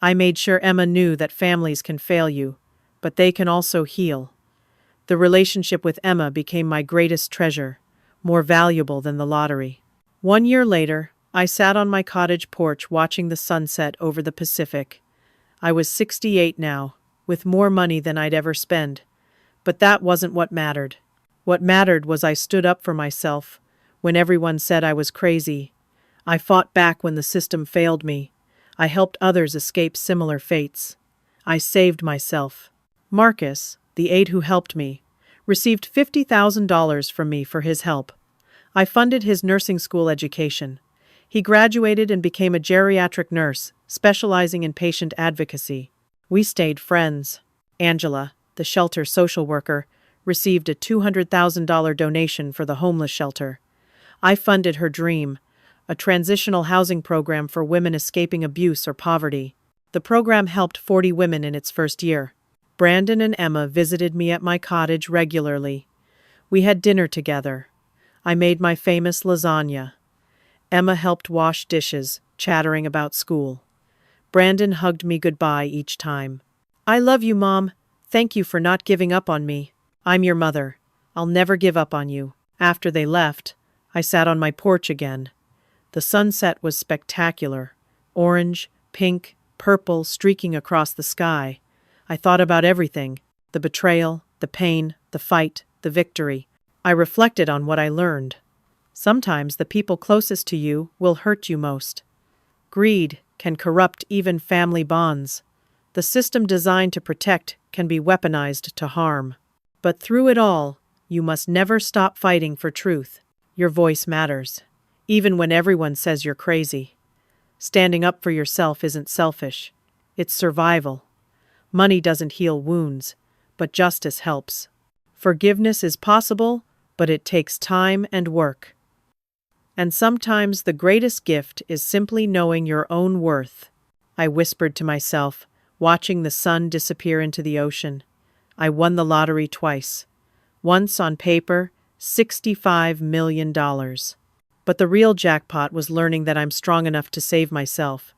I made sure Emma knew that families can fail you, but they can also heal. The relationship with Emma became my greatest treasure, more valuable than the lottery. 1 year later, I sat on my cottage porch watching the sunset over the Pacific. I was 68 now, with more money than I'd ever spend. But that wasn't what mattered. What mattered was I stood up for myself when everyone said I was crazy. I fought back when the system failed me. I helped others escape similar fates. I saved myself. Marcus, the aide who helped me, received $50,000 from me for his help. I funded his nursing school education. He graduated and became a geriatric nurse, specializing in patient advocacy. We stayed friends. Angela, the shelter social worker, received a $200,000 donation for the homeless shelter. I funded her dream, a transitional housing program for women escaping abuse or poverty. The program helped 40 women in its first year. Brandon and Emma visited me at my cottage regularly. We had dinner together. I made my famous lasagna. Emma helped wash dishes, chattering about school. Brandon hugged me goodbye each time. I love you, Mom. Thank you for not giving up on me. I'm your mother. I'll never give up on you. After they left, I sat on my porch again. The sunset was spectacular. Orange, pink, purple streaking across the sky. I thought about everything. The betrayal, the pain, the fight, the victory. I reflected on what I learned. Sometimes the people closest to you will hurt you most. Greed can corrupt even family bonds. The system designed to protect can be weaponized to harm. But through it all, you must never stop fighting for truth. Your voice matters, even when everyone says you're crazy. Standing up for yourself isn't selfish. It's survival. Money doesn't heal wounds, but justice helps. Forgiveness is possible, but it takes time and work. And sometimes the greatest gift is simply knowing your own worth. I whispered to myself, watching the sun disappear into the ocean. I won the lottery twice. Once on paper, $65 million. But the real jackpot was learning that I'm strong enough to save myself.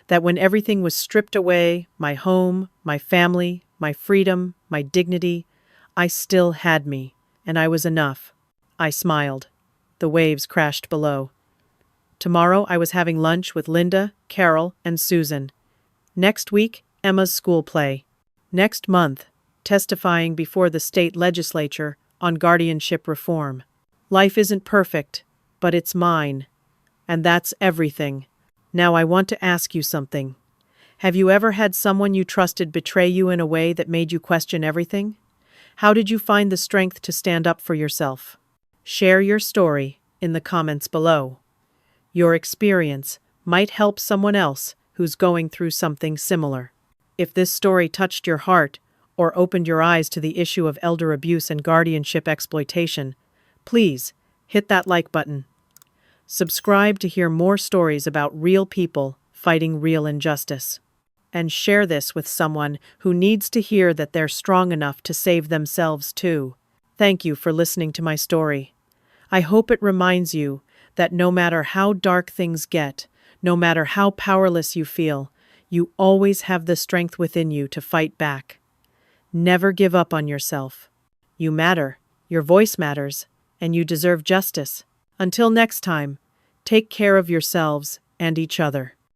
That when everything was stripped away, my home, my family, my freedom, my dignity, I still had me, and I was enough. I smiled. The waves crashed below. Tomorrow I was having lunch with Linda, Carol, and Susan. Next week, Emma's school play. Next month, testifying before the state legislature on guardianship reform. Life isn't perfect, but it's mine. And that's everything. Now I want to ask you something. Have you ever had someone you trusted betray you in a way that made you question everything? How did you find the strength to stand up for yourself? Share your story in the comments below. Your experience might help someone else who's going through something similar. If this story touched your heart or opened your eyes to the issue of elder abuse and guardianship exploitation, please hit that like button. Subscribe to hear more stories about real people fighting real injustice. And share this with someone who needs to hear that they're strong enough to save themselves too. Thank you for listening to my story. I hope it reminds you that no matter how dark things get, no matter how powerless you feel, you always have the strength within you to fight back. Never give up on yourself. You matter, your voice matters, and you deserve justice. Until next time, take care of yourselves and each other.